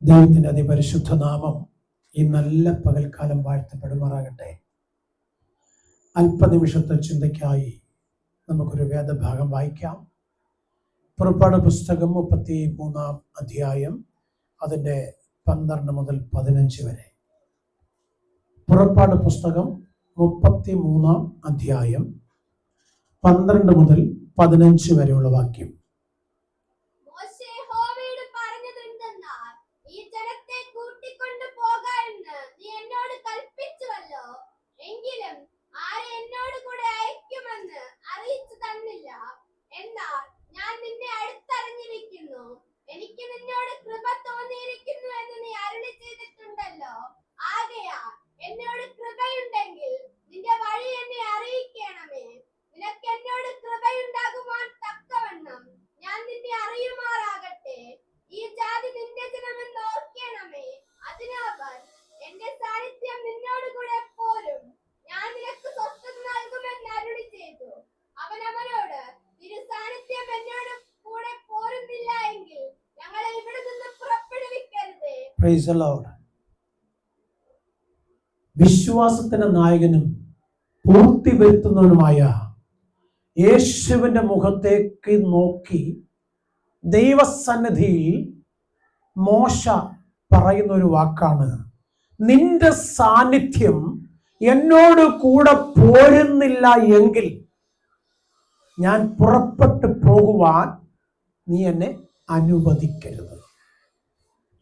ദൈവത്തിന്റെ അതിപരിശുദ്ധ നാമം ഈ നല്ല പകൽക്കാലം വാഴ്ത്തപ്പെടുമാറാകട്ടെ. അല്പനിമിഷത്തെ ചിന്തയ്ക്കായി നമുക്കൊരു വേദഭാഗം വായിക്കാം. പുറപ്പാട് പുസ്തകം 33 അധ്യായം, അതിൻ്റെ 12 മുതൽ 15 വരെ. പുറപ്പാട് പുസ്തകം 33 അധ്യായം 12 മുതൽ 15 വരെയുള്ള വാക്യം. എനിക്ക് നിന്നോട് കൃപ തോന്നിയിരിക്കുന്നു എന്ന് നീ അരുളി ചെയ്തിട്ടുണ്ടല്ലോ. ആകയാൽ എന്നോട് കൃപയുണ്ടെങ്കിൽ നിന്റെ വഴി എന്നെ അറിയിക്കണമേ. നിനക്ക് എന്നോട് കൃപയുണ്ടാകുവാൻ തക്കവണ്ണം ഞാൻ നിന്നെ അറിയുമാറാകട്ടെ. ഈ ജാതി നിന്റെ ജനമെന്ന് ഓർക്കണമേ. അതിനവൻ എന്റെ സാന്നിധ്യം നിന്നോട് കൂടെ പോരും, ഞാൻ നിനക്ക് സ്വസ്ഥത നൽകുമെന്ന് അരുളി ചെയ്തു. അവൻ അവനോട്, തിരു സാന്നിധ്യം എന്നോട് കൂടെ പോരുന്നില്ല എങ്കിൽ ഞങ്ങളെ ഇവിടെ നിന്ന് പുറപ്പെടുവിക്കരുതേ. Praise the Lord. വിശ്വാസത്തിന്റെ നായകനും പൂർത്തി വരുത്തുന്നവനുമായ യേശുവിന്റെ മുഖത്തേക്ക് നോക്കി ദൈവസന്നിധിയിൽ മോശ പറയുന്ന ഒരു വാക്കാണ്, നിന്റെ സാന്നിധ്യം എന്നോട് കൂടെ പോരുന്നില്ല എങ്കിൽ ഞാൻ പുറപ്പെട്ടു പോകുവാൻ നീ എന്നെ അനുവദിക്കരുത്.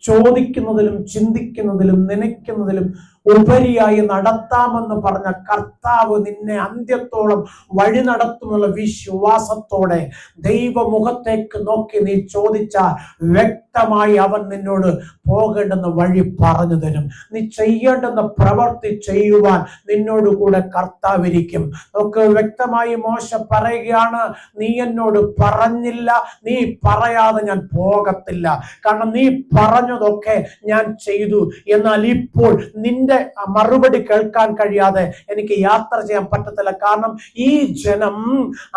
ചോദിക്കുന്നതിലും ചിന്തിക്കുന്നതിലും നനയ്ക്കുന്നതിലും ഉപരിയായി നടത്താമെന്ന് പറഞ്ഞ കർത്താവ് നിന്നെ അന്ത്യത്തോളം വഴി നടത്തുന്നുള്ള വിശ്വാസത്തോടെ ദൈവമുഖത്തേക്ക് നോക്കി നീ ചോദിച്ചാൽ വ്യക്തമായി അവൻ നിന്നോട് പോകേണ്ടുന്ന വഴി പറഞ്ഞു തരും. നീ ചെയ്യേണ്ടുന്ന പ്രവൃത്തി ചെയ്യുവാൻ നിന്നോട് കൂടെ കർത്താവിരിക്കും. നമുക്ക് വ്യക്തമായി മോശ പറയുകയാണ്, നീ എന്നോട് പറഞ്ഞില്ല, നീ പറയാതെ ഞാൻ പോകത്തില്ല. കാരണം നീ പറഞ്ഞതൊക്കെ ഞാൻ ചെയ്തു. എന്നാൽ ഇപ്പോൾ നിന്റെ മറുപടി കേൾക്കാൻ കഴിയാതെ എനിക്ക് യാത്ര ചെയ്യാൻ പറ്റത്തില്ല. കാരണം ഈ ജനം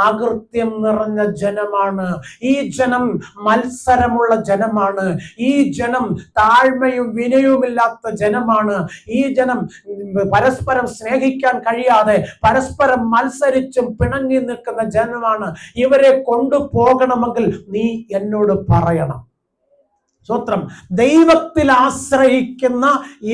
അകൃത്യം നിറഞ്ഞ ജനമാണ്, ഈ ജനം മത്സരമുള്ള ജനമാണ്, ഈ ജനം താഴ്മയും വിനയവുമില്ലാത്ത ജനമാണ്, ഈ ജനം പരസ്പരം സ്നേഹിക്കാൻ കഴിയാതെ പരസ്പരം മത്സരിച്ചും പിണങ്ങി നിൽക്കുന്ന ജനമാണ്. ഇവരെ കൊണ്ടുപോകണമെങ്കിൽ നീ എന്നോട് പറയണം. സ്തോത്രം. ദൈവത്തിൽ ആശ്രയിക്കുന്ന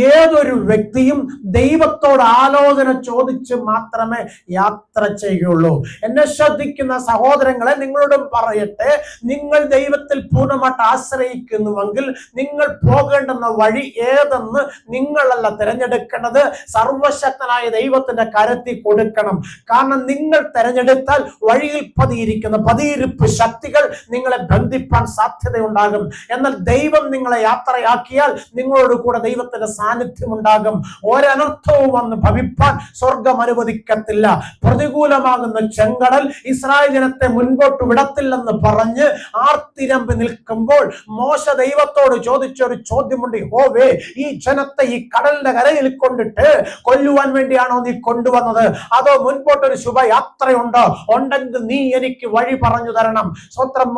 ഏതൊരു വ്യക്തിയും ദൈവത്തോട് ആലോചന ചോദിച്ച് മാത്രമേ യാത്ര ചെയ്യുള്ളൂ. എന്നെ ശ്രദ്ധിക്കുന്ന സഹോദരങ്ങളെ, നിങ്ങളോടും പറയട്ടെ, നിങ്ങൾ ദൈവത്തിൽ പൂർണ്ണമായിട്ട് ആശ്രയിക്കുന്നുവെങ്കിൽ നിങ്ങൾ പോകേണ്ടുന്ന വഴി ഏതെന്ന് നിങ്ങളല്ല തിരഞ്ഞെടുക്കേണ്ടത്, സർവശക്തനായ ദൈവത്തിന്റെ കരത്തിൽ കൊടുക്കണം. കാരണം നിങ്ങൾ തിരഞ്ഞെടുത്താൽ വഴിയിൽ പതിയിരിക്കുന്ന പതിയിരിപ്പ് ശക്തികൾ നിങ്ങളെ ബന്ധിപ്പാൻ സാധ്യതയുണ്ടാകും. എന്നാൽ ദൈവം നിങ്ങളെ യാത്രയാക്കിയാൽ നിങ്ങളോട് കൂടെ ദൈവത്തിന്റെ സാന്നിധ്യം ഉണ്ടാകും. ഒരനർത്ഥവും വന്ന് ഭവിപ്പാൻ സ്വർഗം അനുവദിക്കത്തില്ല. പ്രതികൂലമാകുന്ന ചെങ്കടൽ ഇസ്രായേൽ ജനത്തെ മുൻപോട്ട് വിടത്തില്ലെന്ന് പറഞ്ഞ് ആർത്തിരമ്പി നിൽക്കുമ്പോൾ മോശ ദൈവത്തോട് ചോദിച്ചൊരു ചോദ്യമുണ്ട്. യഹോവേ, ഈ ജനത്തെ ഈ കടലിന്റെ കരയിൽ കൊണ്ടിട്ട് കൊല്ലുവാൻ വേണ്ടിയാണോ നീ കൊണ്ടുവന്നത്, അതോ മുൻപോട്ടൊരു ശുഭയാത്രയുണ്ടോ? ഉണ്ടെങ്കിൽ നീ എനിക്ക് വഴി പറഞ്ഞു തരണം. സ്വത്രം.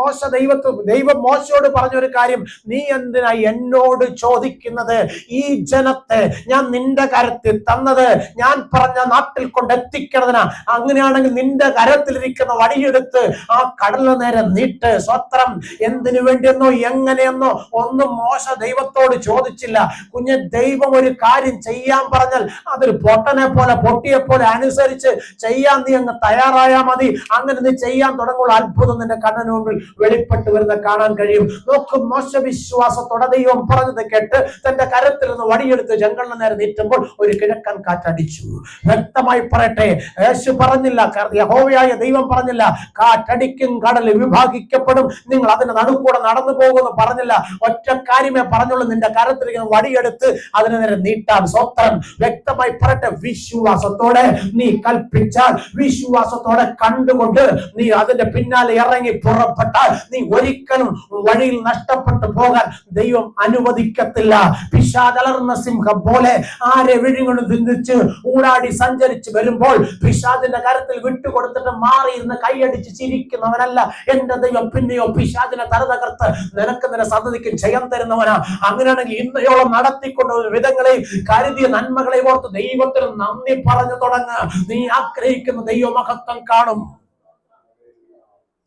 ദൈവം മോശയോട് പറഞ്ഞൊരു കാര്യം, നീ എന്തിനാ എന്നോട് ചോദിക്കുന്നത്? ഈ ജനത്തെ ഞാൻ നിന്റെ കരത്തിൽ തന്നത് ഞാൻ പറഞ്ഞ നാട്ടിൽ കൊണ്ടെത്തിക്കുന്നതിനാ. അങ്ങനെയാണെങ്കിൽ നിന്റെ കരത്തിലിരിക്കുന്ന വടിയെടുത്ത് ആ കടലിന് നേരെ നീട്ട്. സ്വത്രം. എന്തിനു വേണ്ടിയെന്നോ എങ്ങനെയെന്നോ ഒന്നും മോശ ദൈവത്തോട് ചോദിച്ചില്ല. കുഞ്ഞ്, ദൈവം ഒരു കാര്യം ചെയ്യാൻ പറഞ്ഞാൽ അതൊരു പൊട്ടനെ പോലെ പൊട്ടിയെ പോലെ അനുസരിച്ച് ചെയ്യാൻ നീ അങ്ങ് തയ്യാറായാൽ മതി. അങ്ങനെ നീ ചെയ്യാൻ തുടങ്ങുള്ള അത്ഭുതം നിന്റെ കണ്ണിന് മുമ്പിൽ വെളിപ്പെട്ട് വരുന്ന കാണാൻ കഴിയും. നോക്കും, മോശ വിശ്വാസത്തോടെ ദൈവം പറഞ്ഞത് കേട്ട് തന്റെ കരത്തിൽ നിന്ന് വടിയെടുത്ത് ജംഗലിന് നേരെ നീട്ടുമ്പോൾ ഒരു കിഴക്കൻ കാറ്റടിച്ചു. വ്യക്തമായി പറയട്ടെ, യേശു പറഞ്ഞില്ല, യഹോവയായ ദൈവം പറഞ്ഞില്ല കാറ്റടിക്കും, കടൽ വിഭാഗിക്കപ്പെടും, നിങ്ങൾ അതിന് നടുക്കൂടെ നടന്നു പോകുമെന്ന് പറഞ്ഞില്ല. ഒറ്റ കാര്യമേ പറഞ്ഞുള്ളൂ, നിന്റെ കരത്തിലിരിക്കുന്ന വടിയെടുത്ത് അതിന് നേരെ നീട്ടാൻ. സ്വത്രം. വ്യക്തമായി പറയട്ടെ, വിശ്വാസത്തോടെ നീ കൽപ്പിച്ചാൽ, വിശ്വാസത്തോടെ കണ്ടുകൊണ്ട് നീ അതിന്റെ പിന്നാലെ ഇറങ്ങി പുറപ്പെട്ടാൽ നീ ഒരിക്കലും വഴിയിൽ നഷ്ടപ്പെട്ടു പോകാൻ ദൈവം അനുവദിക്കത്തില്ല. പിശാചലർന്ന സിംഹം പോലെ ആരെ വിഴുങ്ങുന്നു തിന്നിച്ച് ഊടാടി സഞ്ചരിച്ച് വരുമ്പോൾ പിശാചിന്റെ കരത്തിൽ വിട്ടുകൊടുത്തിട്ട് മാറിയിരുന്ന് കൈയടിച്ച് ചിരിക്കുന്നവനല്ല എന്റെ ദൈവം. പിന്നെയോ പിശാചിനെ തകർത്ത് നിനക്ക് നിന്റെ സന്തതിക്ക് ജയം തരുന്നവനാ. അങ്ങനെയാണെങ്കിൽ ഇന്നയോളം നടത്തിക്കൊണ്ട വിധങ്ങളെയും കരുതിയ നന്മകളെ ഓർത്ത് ദൈവത്തിന് നന്ദി പറഞ്ഞു തുടങ്ങ്. നീ ആഗ്രഹിക്കുന്ന ദൈവമഹത്വം കാണും.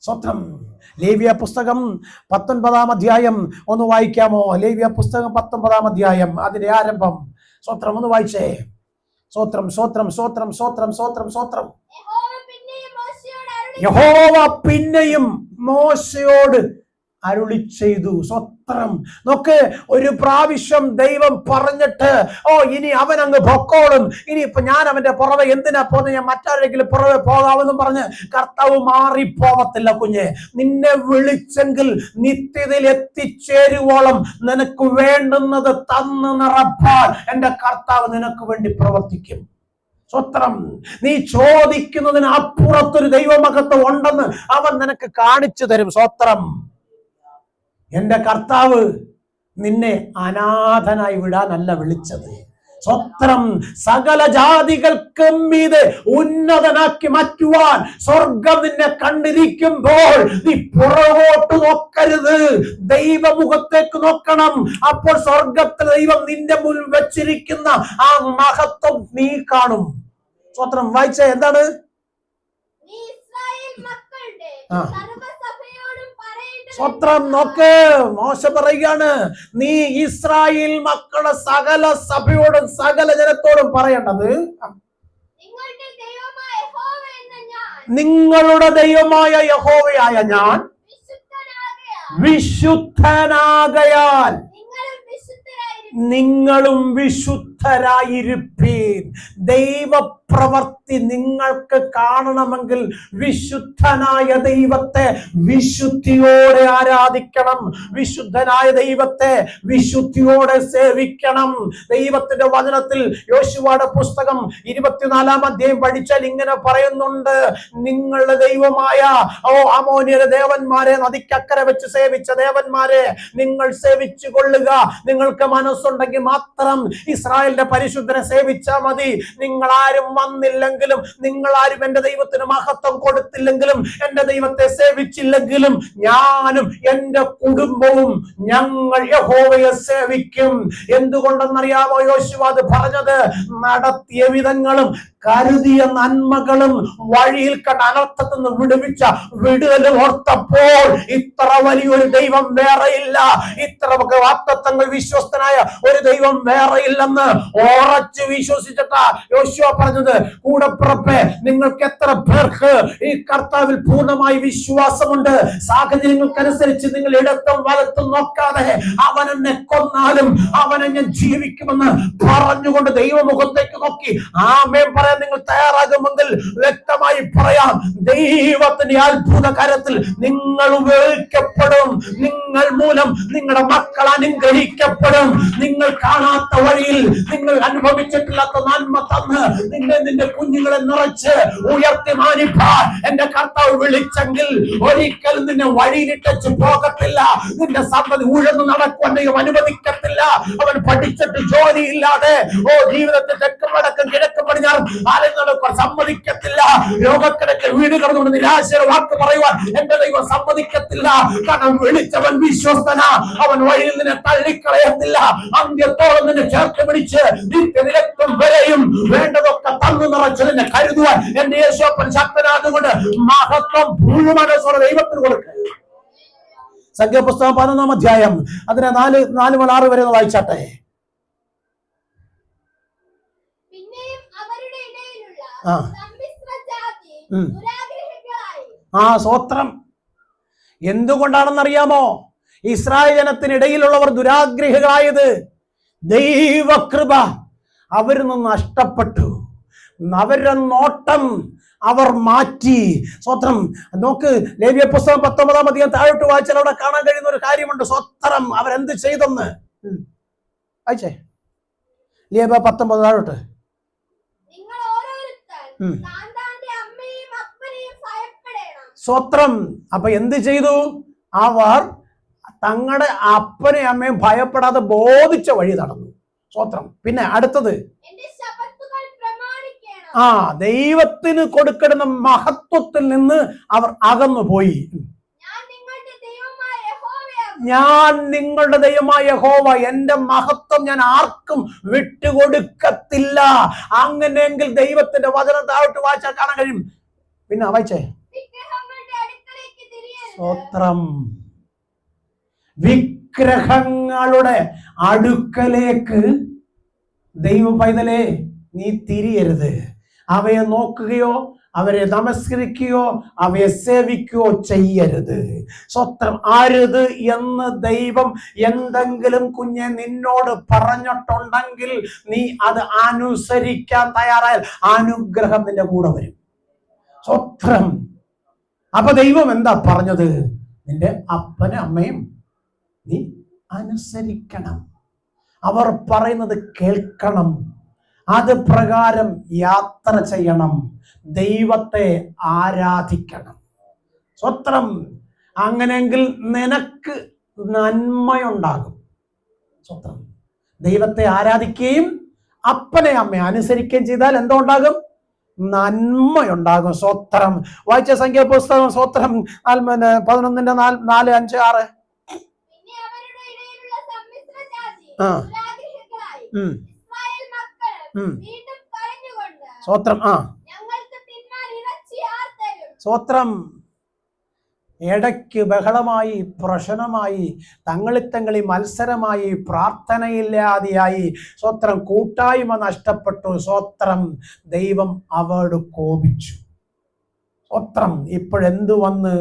സ്വത്രം. ലേവ്യ പുസ്തകം 19-ാം അധ്യായം ഒന്ന് വായിക്കാമോ? ലേവ്യ പുസ്തകം 19-ാം അധ്യായം അതിന്റെ ആരംഭം. സ്വത്രം ഒന്ന് വായിച്ചേ. സ്വത്രം സ്വത്രം സ്വത്രം സ്വത്രം സ്വത്രം സ്വത്രം. യഹോവ പിന്നെയും മോശയോട് അരുളി ചെയ്തു. സ്വത്രം. നോക്ക്, ഒരു പ്രാവശ്യം ദൈവം പറഞ്ഞിട്ട് ഇനി അവൻ അങ്ങ് പൊക്കോളും, ഇനിയിപ്പൊ ഞാൻ അവന്റെ പുറവെ എന്തിനാ പോകുന്നത്, ഞാൻ മറ്റാരെങ്കിലും പുറവെ പോകാമെന്നും പറഞ്ഞ് കർത്താവ് മാറിപ്പോവത്തില്ല കുഞ്ഞെ. നിന്നെ വിളിച്ചെങ്കിൽ നിത്യതയിൽ എത്തിച്ചേരുവോളം നിനക്ക് വേണ്ടുന്നത് തന്നു നിറപ്പാൻ എന്റെ കർത്താവ് നിനക്ക് വേണ്ടി പ്രവർത്തിക്കും. സ്വത്രം. നീ ചോദിക്കുന്നതിന് അപ്പുറത്തൊരു ദൈവമഹത്വം ഉണ്ടെന്ന് അവൻ നിനക്ക് കാണിച്ചു തരും. സ്വത്രം. എന്റെ കർത്താവ് നിന്നെ അനാഥനായി വിടാനല്ല വിളിച്ചത്. സ്വത്രം. സകല ജാതികൾക്കും മീതെ ഉന്നതനാക്കി മാറ്റുവാൻ സ്വർഗം നിന്നെ കണ്ടിരിക്കുമ്പോൾ നീ പുറകോട്ട് നോക്കരുത്, ദൈവമുഖത്തേക്ക് നോക്കണം. അപ്പോൾ സ്വർഗത്തിൽ ദൈവം നിന്റെ മുന്നിൽ വെച്ചിരിക്കുന്ന ആ മഹത്വം നീ കാണും. സ്വത്രം. വായിച്ച എന്താണ്? സ്വത്രം. നോക്ക്, മോശ പറയുകയാണ്, നീ ഇസ്രായേൽ മക്കളുടെ സകല സഭയോടും സകല ജനത്തോടും പറയേണ്ടത്, നിങ്ങളുടെ ദൈവമായ യഹോവയായ ഞാൻ വിശുദ്ധനാകയാൽ നിങ്ങളും വിശുദ്ധരായിരിപ്പീൻ. ദൈവപ്രവർത്തി നിങ്ങൾക്ക് കാണണമെങ്കിൽ വിശുദ്ധനായ ദൈവത്തെ വിശുദ്ധിയോടെ ആരാധിക്കണം, വിശുദ്ധനായ ദൈവത്തെ വിശുദ്ധിയോടെ സേവിക്കണം. ദൈവത്തിന്റെ വചനത്തിൽ യോശുവയുടെ പുസ്തകം 24-ാം അധ്യായം പഠിച്ചാൽ ഇങ്ങനെ പറയുന്നുണ്ട്, നിങ്ങളുടെ ദൈവമായ അമോന്യരുടെ ദേവന്മാരെ, നദിക്കക്കരെ വെച്ച് സേവിച്ച ദേവന്മാരെ നിങ്ങൾ സേവിച്ചു കൊള്ളുക. നിങ്ങൾക്ക് മനസ്സുണ്ടെങ്കിൽ മാത്രം ഇസ്രായേലിന്റെ പരിശുദ്ധനെ സേവിച്ചാൽ മതി. നിങ്ങൾ ആരും വന്നില്ലെങ്കിലും, നിങ്ങൾ ആരും എന്റെ ദൈവത്തിന് മഹത്വം കൊടുത്തില്ലെങ്കിലും, എന്റെ ദൈവത്തെ സേവിച്ചില്ലെങ്കിലും, ഞാനും എന്റെ കുടുംബവും ഞങ്ങൾ യഹോവയെ സേവിക്കും. എന്തുകൊണ്ടെന്നറിയാമോ യോശുവ അത് പറഞ്ഞത്? നടത്തിയ വിധങ്ങളും കരുതിയ നന്മകളും വഴിയിൽ കണ്ട അനർത്ഥത്തിൽ നിന്ന് വിടുവിച്ച വിടുതലും ഓർത്തപ്പോൾ ഇത്ര വലിയൊരു ദൈവം വേറെയില്ല, ഇത്ര വാഗ്ദത്തങ്ങൾ വിശ്വസ്തനായ ഒരു ദൈവം വേറെയില്ലെന്ന് ഉറച്ചു വിശ്വസിച്ചിട്ടാ യോശുവ പറഞ്ഞത്. കൂടപ്പിറപ്പേ, നിങ്ങൾക്ക് എത്ര പേർക്ക് ഈ കർത്താവിൽ പൂർണ്ണമായി വിശ്വാസമുണ്ട്? സാഹചര്യങ്ങൾക്കനുസരിച്ച് നിങ്ങൾ ഇടത്തും വലത്തും നോക്കാതെ അവൻ എന്നെ കൊന്നാലും അവനെ ഞാൻ ജീവിക്കുമെന്ന് പറഞ്ഞുകൊണ്ട് ദൈവമുഖത്തേക്ക് നോക്കി ആമേൻ പറയാൻ നിങ്ങൾ തയ്യാറാകുമെങ്കിൽ വ്യക്തമായി പറയാം, ദൈവത്തിന്റെ അത്ഭുത കരത്തിൽ നിങ്ങൾ ഉപയോഗിക്കപ്പെടും. നിങ്ങൾ മൂലം നിങ്ങളുടെ മക്കൾ അനുഗ്രഹിക്കപ്പെടും. നിങ്ങൾ കാണാത്ത വഴിയിൽ, നിങ്ങൾ അനുഭവിച്ചിട്ടില്ലാത്ത നന്മ തന്ന് നിന്റെ കുഞ്ഞുങ്ങളെ നിറച്ച് ഉയർത്തി മാനിപ്പാൻ എന്റെ കർത്താവ് വിളിച്ചെങ്കിൽ ഒരിക്കലും നിന്നെ വഴിയിലിട്ടു പോകത്തില്ല. നിന്റെ സന്തതി ഉഴന്നു നടക്കുവാൻ ദൈവം അനുവദിക്കത്തില്ല. അവൻ പഠിച്ചിട്ട് ജോലിയില്ലാതെ ജീവിതത്തിൽ തെക്കും വടക്കും കിഴക്കും പടിഞ്ഞാറും ആരെങ്കിലും സമ്മതിക്കത്തില്ല. രോഗക്കിടക്കിൽ വീട് കടന്നുകൊണ്ട് നിരാശയുടെ വാക്ക് പറയുവാൻ എന്റെ ദൈവം സമ്മതിക്കത്തില്ല. കാരണം വിളിച്ചവൻ വിശ്വസ്തന, അവൻ വഴിയിൽ നിന്നെ തള്ളിക്കളയത്തില്ല. അന്ത്യത്തോളം നിന്നെ ചേർത്ത് പിടിച്ച് നിത്യനിരക്തം വരെയും വേണ്ടതൊക്കെ തന്നു നിറച്ച് നിന്നെ കരുതുവാൻ എന്റെ യേശുവപ്പൻ ശക്തനാകുകൊണ്ട് മഹത്വം മുഴുവനോടെ ദൈവത്തിന് കൊടുക്കുക. സംഖ്യാപുസ്തകം 11-ാം അധ്യായം അതിനെ 4 മുതൽ 6 വരെ ഒന്ന് വായിച്ചാട്ടെ. സ്വത്രം. എന്തുകൊണ്ടാണെന്നറിയാമോ? ഇസ്രായേൽ ജനത്തിനിടയിലുള്ളവർ ദുരാഗ്രഹികളായത് ദൈവകൃപ അവരിൽ നിന്ന് നഷ്ടപ്പെട്ടു. അവരുടെ നോട്ടം അവർ മാറ്റി. സ്വത്രം. നോക്ക്, ലേവ്യ പുസ്തകം 19-ാം അധ്യായം താഴോട്ട് വായിച്ചാൽ അവിടെ കാണാൻ കഴിയുന്ന ഒരു കാര്യമുണ്ട്. സ്വത്രം. അവരെന്ത് ചെയ്തെന്ന് വായിച്ചേ. ലേവ്യ 19 താഴോട്ട്. സ്വത്രം. അപ്പൊ എന്ത് ചെയ്തു? അവർ തങ്ങളുടെ അപ്പനെ അമ്മയും ഭയപ്പെടാതെ ബോധിച്ച വഴി നടന്നു. സ്വത്രം. പിന്നെ അടുത്തത്, ദൈവത്തിന് കൊടുക്കുന്ന മഹത്വത്തിൽ നിന്ന് അവർ അകന്നു പോയി. ഞാൻ നിങ്ങളുടെ ദൈവമായ യഹോവ, എന്റെ മഹത്വം ഞാൻ ആർക്കും വിട്ടുകൊടുക്കത്തില്ല. അങ്ങനെയെങ്കിൽ ദൈവത്തിന്റെ വചനം താഴോട്ട് വായിച്ചാൽ കാണാൻ കഴിയും. പിന്നെ വായിച്ചേ, സ്തോത്രം. വിഗ്രഹങ്ങളുടെ അടുക്കലേക്ക് ദൈവ പൈതലേ നീ തിരിയരുത്. അവയെ നോക്കുകയോ അവരെ നമസ്കരിക്കുകയോ അവയെ സേവിക്കുകയോ ചെയ്യരുത്. സ്വത്രം. അരുത് എന്ന് ദൈവം എന്തെങ്കിലും കുഞ്ഞെ നിന്നോട് പറഞ്ഞിട്ടുണ്ടെങ്കിൽ നീ അത് അനുസരിക്കാൻ തയ്യാറായാൽ അനുഗ്രഹം നിന്റെ കൂടെ വരും. സ്വത്രം. അപ്പൊ ദൈവം എന്താ പറഞ്ഞത്? നിന്റെ അപ്പനും അമ്മയും നീ അനുസരിക്കണം, അവർ പറയുന്നത് കേൾക്കണം, അത് പ്രകാരം യാത്ര ചെയ്യണം, ദൈവത്തെ ആരാധിക്കണം. സ്വത്രം. അങ്ങനെയെങ്കിൽ നിനക്ക് നന്മയുണ്ടാകും. സ്വത്രം. ദൈവത്തെ ആരാധിക്കുകയും അപ്പനെ അമ്മയെ അനുസരിക്കുകയും ചെയ്താൽ എന്തോ ഉണ്ടാകും? നന്മയുണ്ടാകും. സ്വത്രം. വായിച്ച സംഖ്യാപുസ്തകം സ്വത്രം 11:4-5-6. സ്വത്രം. സ്വത്രം. ഇടയ്ക്ക് ബഹളമായി, പ്രശ്നമായി, തങ്ങളിത്തങ്ങളി മത്സരമായി, പ്രാർത്ഥനയില്ലാതെയായി. സ്വത്രം. കൂട്ടായ്മ നഷ്ടപ്പെട്ടു. സ്വത്രം. ദൈവം അവരോട് കോപിച്ചു. സ്വത്രം. ഇപ്പോഴെന്തു വന്ന്?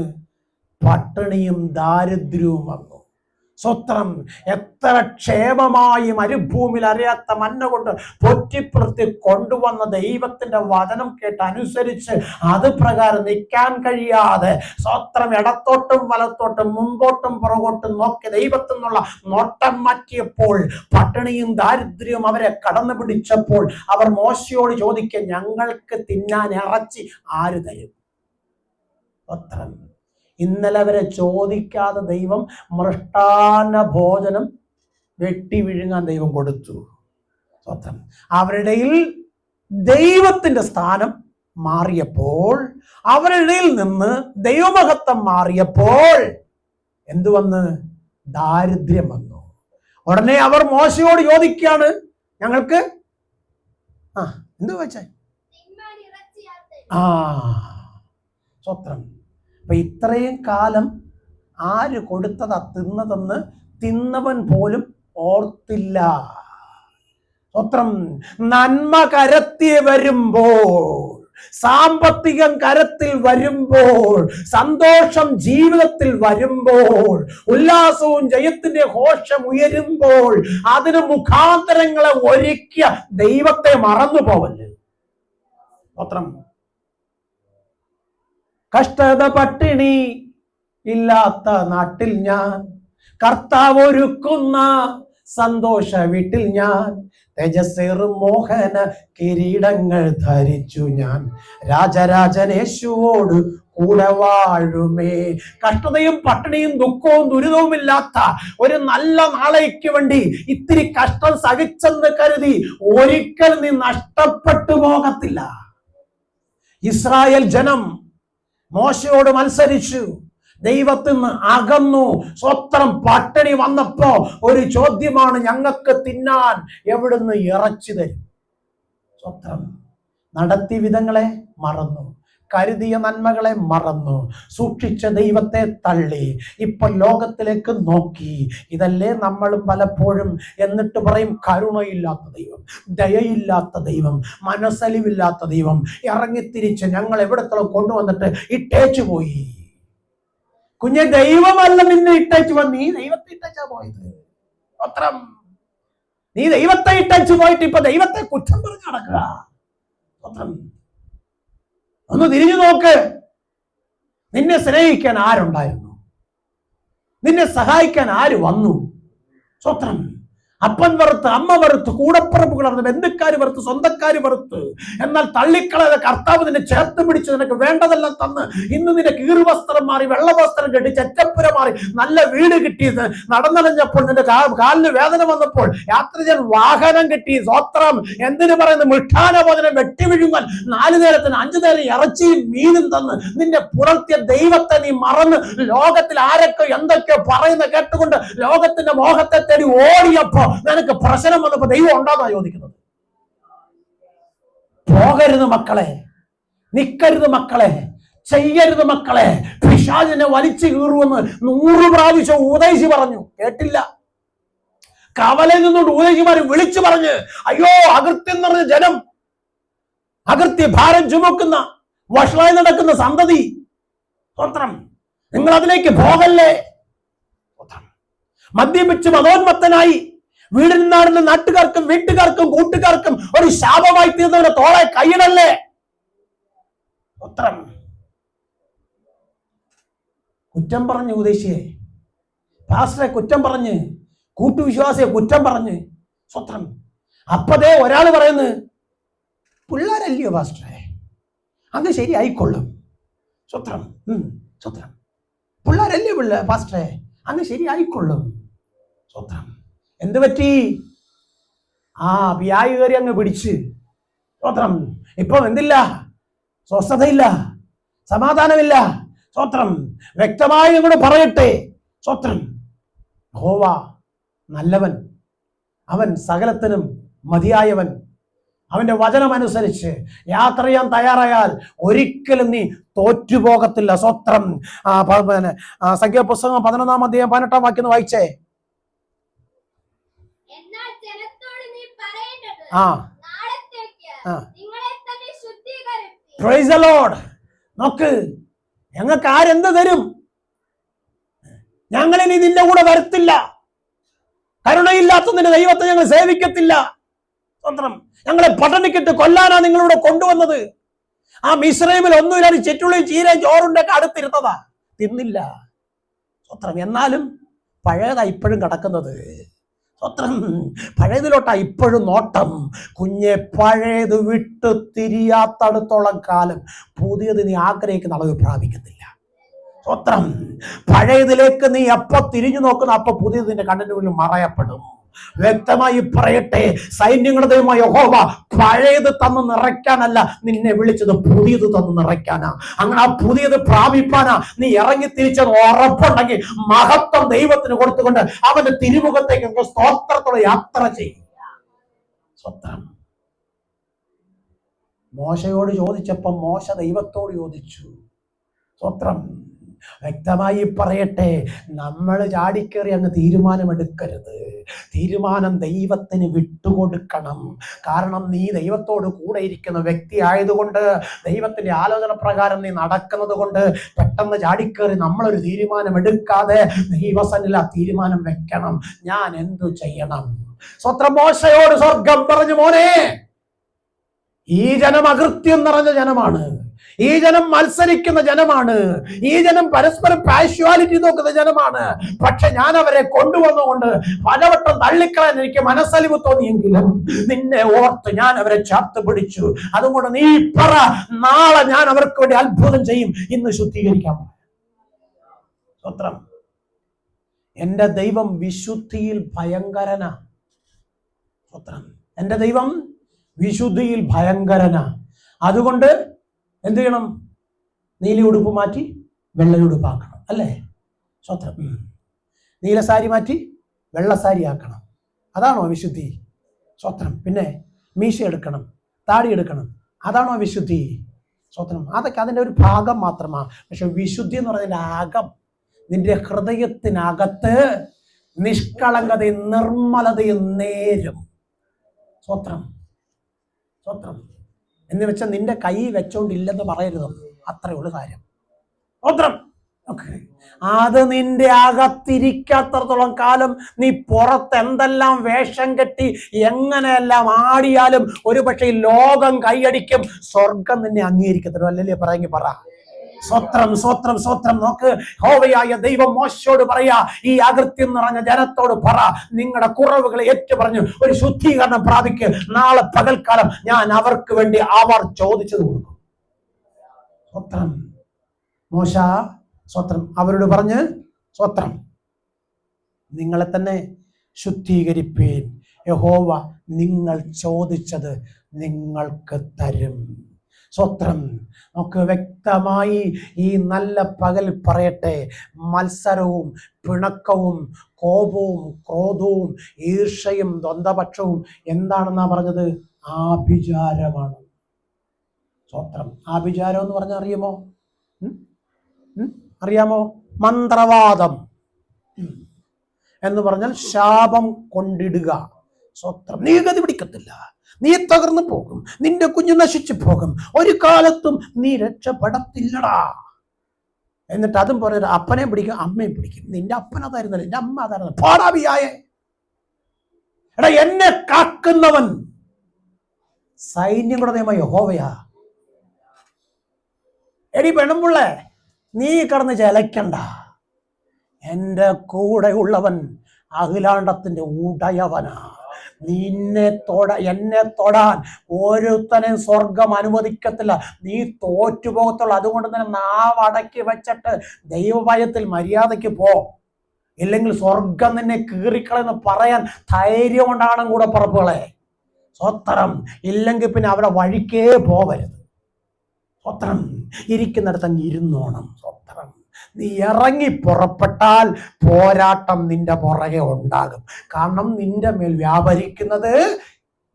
പട്ടിണിയും ദാരിദ്ര്യവും വന്നു. സ്വത്രം. എത്ര ക്ഷേമമായി മരുഭൂമിയിൽ അറിയാത്ത മന്ന കൊണ്ട് പൊറ്റിപ്പുറത്തി കൊണ്ടുവന്ന ദൈവത്തിന്റെ വചനം കേട്ട് അനുസരിച്ച് അത് പ്രകാരം നിൽക്കാൻ കഴിയാതെ സ്വത്രം ഇടത്തോട്ടും വലത്തോട്ടും മുമ്പോട്ടും പുറകോട്ടും നോക്കി ദൈവത്തിൽ നിന്നുള്ള നോട്ടം മാറ്റിയപ്പോൾ പട്ടിണിയും ദാരിദ്ര്യവും അവരെ കടന്നു പിടിച്ചപ്പോൾ അവർ മോശയോട് ചോദിക്കുക, ഞങ്ങൾക്ക് തിന്നാൻ ഇറച്ചി ആര് തരും? സ്വത്രം. ഇന്നലെ വരെ ചോദിക്കാതെ ദൈവം മൃഷ്ടാന്ന ഭോജനം വെട്ടി വിഴുങ്ങാൻ ദൈവം കൊടുത്തു. സ്വത്രം. അവരുടെ ദൈവത്തിന്റെ സ്ഥാനം മാറിയപ്പോൾ, അവരുടെ ഇടയിൽ നിന്ന് ദൈവമഹത്വം മാറിയപ്പോൾ എന്തു വന്ന്? ദാരിദ്ര്യം വന്നു. ഉടനെ അവർ മോശയോട് ചോദിക്കുകയാണ്, ഞങ്ങൾക്ക് എന്തു വെച്ചേ? സ്വത്രം. അപ്പൊ ഇത്രയും കാലം ആര് കൊടുത്തതാ തിന്നതെന്ന് തിന്നവൻ പോലും ഓർത്തില്ല. സ്വത്രം. നന്മ കരത്തിൽ വരുമ്പോൾ, സാമ്പത്തികം കരത്തിൽ വരുമ്പോൾ, സന്തോഷം ജീവിതത്തിൽ വരുമ്പോൾ, ഉല്ലാസവും ജയത്തിന്റെ ഘോഷം ഉയരുമ്പോൾ അതിന് മുഖാന്തരങ്ങളെ ഒരുക്കിയ ദൈവത്തെ മറന്നു പോവല്ലേ. സ്വത്രം. കഷ്ടത പട്ടിണി ഇല്ലാത്ത നാട്ടിൽ ഞാൻ, കർത്താവ് ഒരുക്കുന്ന സന്തോഷ വീട്ടിൽ ഞാൻ, തേജസ്സേറും മോഹന കിരീടങ്ങൾ ധരിച്ചു ഞാൻ, രാജരാജനേശുവോട് കൂടെ വാഴുമേ. കഷ്ടതയും പട്ടിണിയും ദുഃഖവും ദുരിതവും ഇല്ലാത്ത ഒരു നല്ല നാളേക്ക് വേണ്ടി ഇത്തിരി കഷ്ടം സഹിച്ചെന്ന് കരുതി ഒരിക്കൽ നീ നഷ്ടപ്പെട്ടു പോകത്തില്ല. ഇസ്രായേൽ ജനം മോശയോട് മത്സരിച്ചു, ദൈവത്തിൽ നിന്ന് അകന്നു. സ്വത്രം. പട്ടിണി വന്നപ്പോ ഒരു ചോദ്യമാണ്, ഞങ്ങൾക്ക് തിന്നാൻ എവിടുന്ന് ഇറച്ചി തരും? സ്വത്രം. നടത്തിയ വിധങ്ങളെ മറന്നു, കരുതിയ നന്മകളെ മറന്നു, സൂക്ഷിച്ച ദൈവത്തെ തള്ളി. ഇപ്പൊ ലോകത്തിലേക്ക് നോക്കി. ഇതല്ലേ നമ്മളും പലപ്പോഴും. എന്നിട്ട് പറയും കരുണയില്ലാത്ത ദൈവം, ദയയില്ലാത്ത ദൈവം, മനസ്സലിവില്ലാത്ത ദൈവം. ഇറങ്ങിത്തിരിച്ച് ഞങ്ങൾ എവിടത്തോളം കൊണ്ടുവന്നിട്ട് ഇട്ടേച്ചു പോയി. കുഞ്ഞെ, ദൈവമല്ല നിന്നെ ഇട്ടേച്ചു വന്ന്, നീ ദൈവത്തെ ഇട്ടേച്ചാ പോയത്. സ്വത്രം. നീ ദൈവത്തെ ഇട്ടേച്ചു പോയിട്ട് ഇപ്പൊ ദൈവത്തെ കുറ്റം പറഞ്ഞു നടക്കുക. സ്വത്രം. ഒന്ന് തിരിഞ്ഞു നോക്ക്. നിന്നെ സ്നേഹിക്കാൻ ആരുണ്ടായിരുന്നു? നിന്നെ സഹായിക്കാൻ ആര് വന്നു? സ്വത്രം. അപ്പൻ വെറുത്ത്, അമ്മ വെറുത്ത്, കൂടപ്പിറപ്പുകൾ അറിഞ്ഞ്, ബന്ധുക്കാർ വെറുത്ത്, സ്വന്തക്കാർ വെറുത്ത്, എന്നാൽ തള്ളിക്കളയാതെ കർത്താവ് നിന്നെ ചേർത്ത് പിടിച്ച് നിനക്ക് വേണ്ടതെല്ലാം തന്ന് ഇന്ന് നിന്റെ കീറുവസ്ത്രം മാറി വെള്ളവസ്ത്രം കെട്ടി ചെറ്റപ്പുര മാറി നല്ല വീട് കിട്ടിയത് നടന്നടഞ്ഞപ്പോൾ നിന്റെ കാലിന് വേദന വന്നപ്പോൾ യാത്ര ചെയ്യാൻ വാഹനം കിട്ടി. സ്വത്രം എന്തിനു പറയുന്നു? മിഠാന ഭോജനം വെട്ടി വിഴുങ്ങാൻ 4 നേരത്തിന് 5 നേരം ഇറച്ചിയും മീനും തന്ന് നിന്നെ പുലർത്തിയ ദൈവത്തെ നീ മറന്ന് ലോകത്തിൽ ആരൊക്കെ എന്തൊക്കെയോ പറയുന്ന കേട്ടുകൊണ്ട് ലോകത്തിന്റെ മോഹത്തെ തേടി ഓടിയപ്പോ നിനക്ക് പ്രശ്നം വന്നപ്പോ ദൈവം ഉണ്ടാന്നാ ചോദിക്കുന്നത്. പോകരുത് മക്കളെ, നിക്കരുത് മക്കളെ, ചെയ്യരുത് മക്കളെ. പിശാചിനെ വലിച്ചു കീറുമെന്ന് 100 പ്രാവശ്യം ഉപദേശി പറഞ്ഞു, കേട്ടില്ല. കവലയിൽ നിന്നുകൊണ്ട് ഉപദേശിമാര് വിളിച്ചു പറഞ്ഞ്, അയ്യോ അകൃത്യം എന്ന് പറഞ്ഞ ജനം, അകൃത്യ ഭാരം ചുമക്കുന്ന വഷളായി നടക്കുന്ന സന്തതി, സ്വത്രം നിങ്ങൾ അതിലേക്ക് പോകല്ലേ. മദ്യപിച്ച് മതോന്മത്തനായി വീടിന് നാടിന് നാട്ടുകാർക്കും വീട്ടുകാർക്കും കൂട്ടുകാർക്കും ഒരു ശാപമായി തീർന്നവരെ തോളെ കൈയിടല്ലേ. ഉത്തരം കുറ്റം പറഞ്ഞ് ഉപദേശിയെ, പാസ്റ്ററെ കുറ്റം പറഞ്ഞ്, കൂട്ടുവിശ്വാസിയെ കുറ്റം പറഞ്ഞ്, സ്വത്രം അപ്പതേ ഒരാൾ പറയുന്നു, പിള്ളേരല്ലയോ പാസ്റ്ററെ, അത് ശരിയായിക്കൊള്ളും. സ്വത്രം സ്വത്രം പിള്ളേരല്ലേ പാസ്റ്ററെ, അങ്ങ് ശരിയായിക്കൊള്ളും. സ്വത്രം എന്ത് പറ്റി? വ്യായി കയറി അങ്ങ് പിടിച്ച്. സ്വത്രം ഇപ്പം എന്തില്ല? സ്വസ്ഥതയില്ല, സമാധാനമില്ല. സ്വത്രം വ്യക്തമായി അങ്ങോട്ട് പറയട്ടെ. സ്വത്രം യഹോവ നല്ലവൻ, അവൻ സകലത്തിനും മതിയായവൻ. അവന്റെ വചനമനുസരിച്ച് യാത്ര ചെയ്യാൻ തയ്യാറായാൽ ഒരിക്കലും നീ തോറ്റുപോകത്തില്ല. സ്വത്രം സംഖ്യാപുസ്തകം 11-ാം അധ്യായം 18-ാം വാക്യം വായിച്ചേ. Praise the Lord. നോക്ക്, ഞങ്ങൾക്ക് ആരെന്ത് തരും? ഞങ്ങളിനി നിന്റെ കൂടെ വരത്തില്ല. കരുണയില്ലാത്ത നിന്റെ ദൈവത്തെ ഞങ്ങൾ സേവിക്കത്തില്ല. സ്വന്തം ഞങ്ങളെ പട്ടണിക്കിട്ട് കൊല്ലാനാ നിങ്ങളിവിടെ കൊണ്ടുവന്നത്. മിസ്രൈമിൽ ഒന്നുമില്ലാതെ ചെറ്റുള്ളിയും ചീരയും ചോറുണ്ടൊക്കെ അടുത്തിരുന്നതാ, തിന്നില്ല. സ്വത്രം എന്നാലും പഴയതാ ഇപ്പോഴും കിടക്കുന്നത്. സ്വത്രം പഴയതിലോട്ടാ ഇപ്പോഴും നോട്ടം. കുഞ്ഞെ, പഴയത് വിട്ട് തിരിയാത്തടുത്തോളം കാലം പുതിയത് നീ ആഗ്രഹിക്കുന്ന അളവ് പ്രാപിക്കത്തില്ല. സ്വത്രം പഴയതിലേക്ക് നീ എപ്പോ തിരിഞ്ഞു നോക്കുന്ന അപ്പൊ പുതിയത് നിന്റെ കണ്ണിന് മുന്നിൽ മറയപ്പെടും. വ്യക്തമായി പറയട്ടെ, സൈന്യങ്ങളുടെ ദൈവമായ യഹോവ പഴയത് തന്ന് നിറയ്ക്കാനല്ല നിന്നെ വിളിച്ചത്, പുതിയത് തന്ന് നിറയ്ക്കാനാ. അങ്ങനെ ആ പുതിയത് പ്രാപിപ്പാനാ നീ ഇറങ്ങി തിരിച്ചത് ഉറപ്പുണ്ടെങ്കിൽ മഹത്വം ദൈവത്തിന് കൊടുത്തുകൊണ്ട് അവന്റെ തിരുമുഖത്തേക്ക് സ്തോത്രത്തോടെ യാത്ര ചെയ്യും. സ്വത്രം മോശയോട് ചോദിച്ചപ്പം മോശ ദൈവത്തോട് ചോദിച്ചു. സ്വത്രം വ്യക്തമായി പറയട്ടെ, നമ്മൾ ചാടിക്കേറി അങ്ങ് തീരുമാനമെടുക്കരുത്. തീരുമാനം ദൈവത്തിന് വിട്ടുകൊടുക്കണം. കാരണം നീ ദൈവത്തോട് കൂടെ ഇരിക്കുന്ന വ്യക്തി ആയതുകൊണ്ട്, ദൈവത്തിന്റെ ആലോചന പ്രകാരം നീ നടക്കുന്നത് കൊണ്ട് പെട്ടെന്ന് ചാടിക്കേറി നമ്മളൊരു തീരുമാനം എടുക്കാതെ ദൈവസന്നിധിയിൽ ആ തീരുമാനം വെക്കണം. ഞാൻ എന്തു ചെയ്യണം? സ്വത്രം മോശയോട് സ്വർഗം പറഞ്ഞു, മോനെ, ഈ ജനം അകൃത്യം നിറഞ്ഞ ജനമാണ്, ഈ ജനം മത്സരിക്കുന്ന ജനമാണ്, ഈ ജനം പരസ്പരം പാഷ്വാലിറ്റി നോക്കുന്ന ജനമാണ്. പക്ഷെ ഞാൻ അവരെ കൊണ്ടുവന്നുകൊണ്ട് പലവട്ടം തള്ളിക്കളയാൻ എനിക്ക് മനസ്സലിവ് തോന്നിയെങ്കിലും നിന്നെ ഓർത്ത് ഞാൻ അവരെ ചേർത്ത് പിടിച്ചു. അതുകൊണ്ട് നീ പറ, നാളെ ഞാൻ അവർക്ക് വേണ്ടി അത്ഭുതം ചെയ്യും, ഇന്ന് ശുദ്ധീകരിക്കാം. സ്വത്രം എന്റെ ദൈവം വിശുദ്ധിയിൽ ഭയങ്കരനാ. സ്വത്രം എന്റെ ദൈവം വിശുദ്ധിയിൽ ഭയങ്കരനാ. അതുകൊണ്ട് എന്ത് ചെയ്യണം? നീല ഉടുപ്പ് മാറ്റി വെള്ള ഉടുപ്പാക്കണം, അല്ലേ? സ്വത്രം നീല സാരി മാറ്റി വെള്ള സാരി ആക്കണം. അതാണോ വിശുദ്ധി? സ്വത്രം പിന്നെ മീശ എടുക്കണം, താടി എടുക്കണം, അതാണോ വിശുദ്ധി? സ്വത്രം അതൊക്കെ അതിൻ്റെ ഒരു ഭാഗം മാത്രമാണ്. പക്ഷെ വിശുദ്ധി എന്ന് പറഞ്ഞതിൻ്റെ അകം, നിന്റെ ഹൃദയത്തിനകത്ത് നിഷ്കളങ്കതയും നിർമ്മലതയും നേരും. സ്വത്രം സ്വത്രം എന്ന് വെച്ചാൽ നിന്റെ കൈ വെച്ചോണ്ടില്ലെന്ന് പറയരുത്, അത്രേ ഉള്ളു കാര്യം. സ്വത്രം അത് നിന്റെ അകത്തിരിക്കാത്തടത്തോളം കാലം നീ പുറത്ത് എന്തെല്ലാം വേഷം കെട്ടി എങ്ങനെയെല്ലാം ആടിയാലും ഒരു പക്ഷേ ലോകം കൈയടിക്കും, സ്വർഗം നിന്നെ അംഗീകരിക്കത്തില്ല. അല്ലല്ലേ? പറയെങ്കിൽ പറ. സ്വത്രം സ്വത്രം സ്വത്രം. നോക്ക്, യഹോവയായ ദൈവം മോശയോട് പറയാ, ഈ അകൃത്യം നിറഞ്ഞ ജനത്തോട് പറ, നിങ്ങളുടെ കുറവുകളെ ഏറ്റുപറഞ്ഞു ഒരു ശുദ്ധീകരണം പ്രാപിക്ക്. നാളെ പകൽക്കാലം ഞാൻ അവർക്ക് വേണ്ടി അവർ ചോദിച്ചത് കൊടുക്കും. സ്വത്രം. മോശ സ്വത്രം അവരോട് പറഞ്ഞ്, സ്വത്രം, നിങ്ങളെ തന്നെ ശുദ്ധീകരിപ്പീൻ, യഹോവ നിങ്ങൾ ചോദിച്ചത് നിങ്ങൾക്ക് തരും. സ്വത്രം. നമുക്ക് വ്യക്തമായി ഈ നല്ല പകൽ പറയട്ടെ, മത്സരവും പിണക്കവും കോപവും ക്രോധവും ഈർഷ്യയും ദ്വന്ദ്വപക്ഷവും എന്താണെന്നാ പറഞ്ഞത്? ആഭിചാരമാണ്. സ്വത്രം. ആഭിചാരം എന്ന് പറഞ്ഞാൽ അറിയുമോ? അറിയാമോ? മന്ത്രവാദം എന്ന് പറഞ്ഞാൽ ശാപം കൊണ്ടിടുക. സ്വത്രം. നീ ഗതി പിടിക്കത്തില്ല, നീ തകർന്നു പോകും, നിന്റെ കുഞ്ഞു നശിച്ചു പോകും, ഒരു കാലത്തും നീ രക്ഷപ്പെടത്തില്ലടാ. എന്നിട്ട് അതും പറഞ്ഞ അപ്പനെ പിടിക്കും, അമ്മയെ പിടിക്കും. നിന്റെ അപ്പൻ അതായിരുന്നല്ലോ, എന്റെ അമ്മ അതായിരുന്നു. പാടാവിയായേ, എടാ എന്നെ കാക്കുന്നവൻ സൈന്യങ്ങളുടെ ദൈവമായ യഹോവയാ. എടി പെണ്ണുമ്പുള്ളേ, നീ കടന്ന് ചലക്കണ്ട. എൻ്റെ കൂടെ ഉള്ളവൻ അഖിലാണ്ടത്തിന്റെ ഉടയവനാ. എന്നെ തൊടാൻ ഒരുത്തനെ സ്വർഗം അനുവദിക്കത്തില്ല. നീ തോറ്റുപോകത്തുള്ളൂ. അതുകൊണ്ട് തന്നെ നാവ് അടക്കി വെച്ചിട്ട് ദൈവഭയത്തിൽ മര്യാദയ്ക്ക് പോ, ഇല്ലെങ്കിൽ സ്വർഗം നിന്നെ കീറിക്കളെന്ന് പറയാൻ ധൈര്യം കൊണ്ടാണ് കൂടെ പുറപ്പുകളെ. സ്വത്രം. ഇല്ലെങ്കിൽ പിന്നെ അവിടെ വഴിക്കേ പോവരുത്. സ്വത്രം. ഇരിക്കുന്നിടത്ത് അങ്ങ് ഇരുന്നോണം. സ്വത്രം. നീ ഇറങ്ങി പുറപ്പെട്ടാൽ പോരാട്ടം നിന്റെ പുറകെ ഉണ്ടാകും. കാരണം നിന്റെ മേൽ വ്യാപരിക്കുന്നത്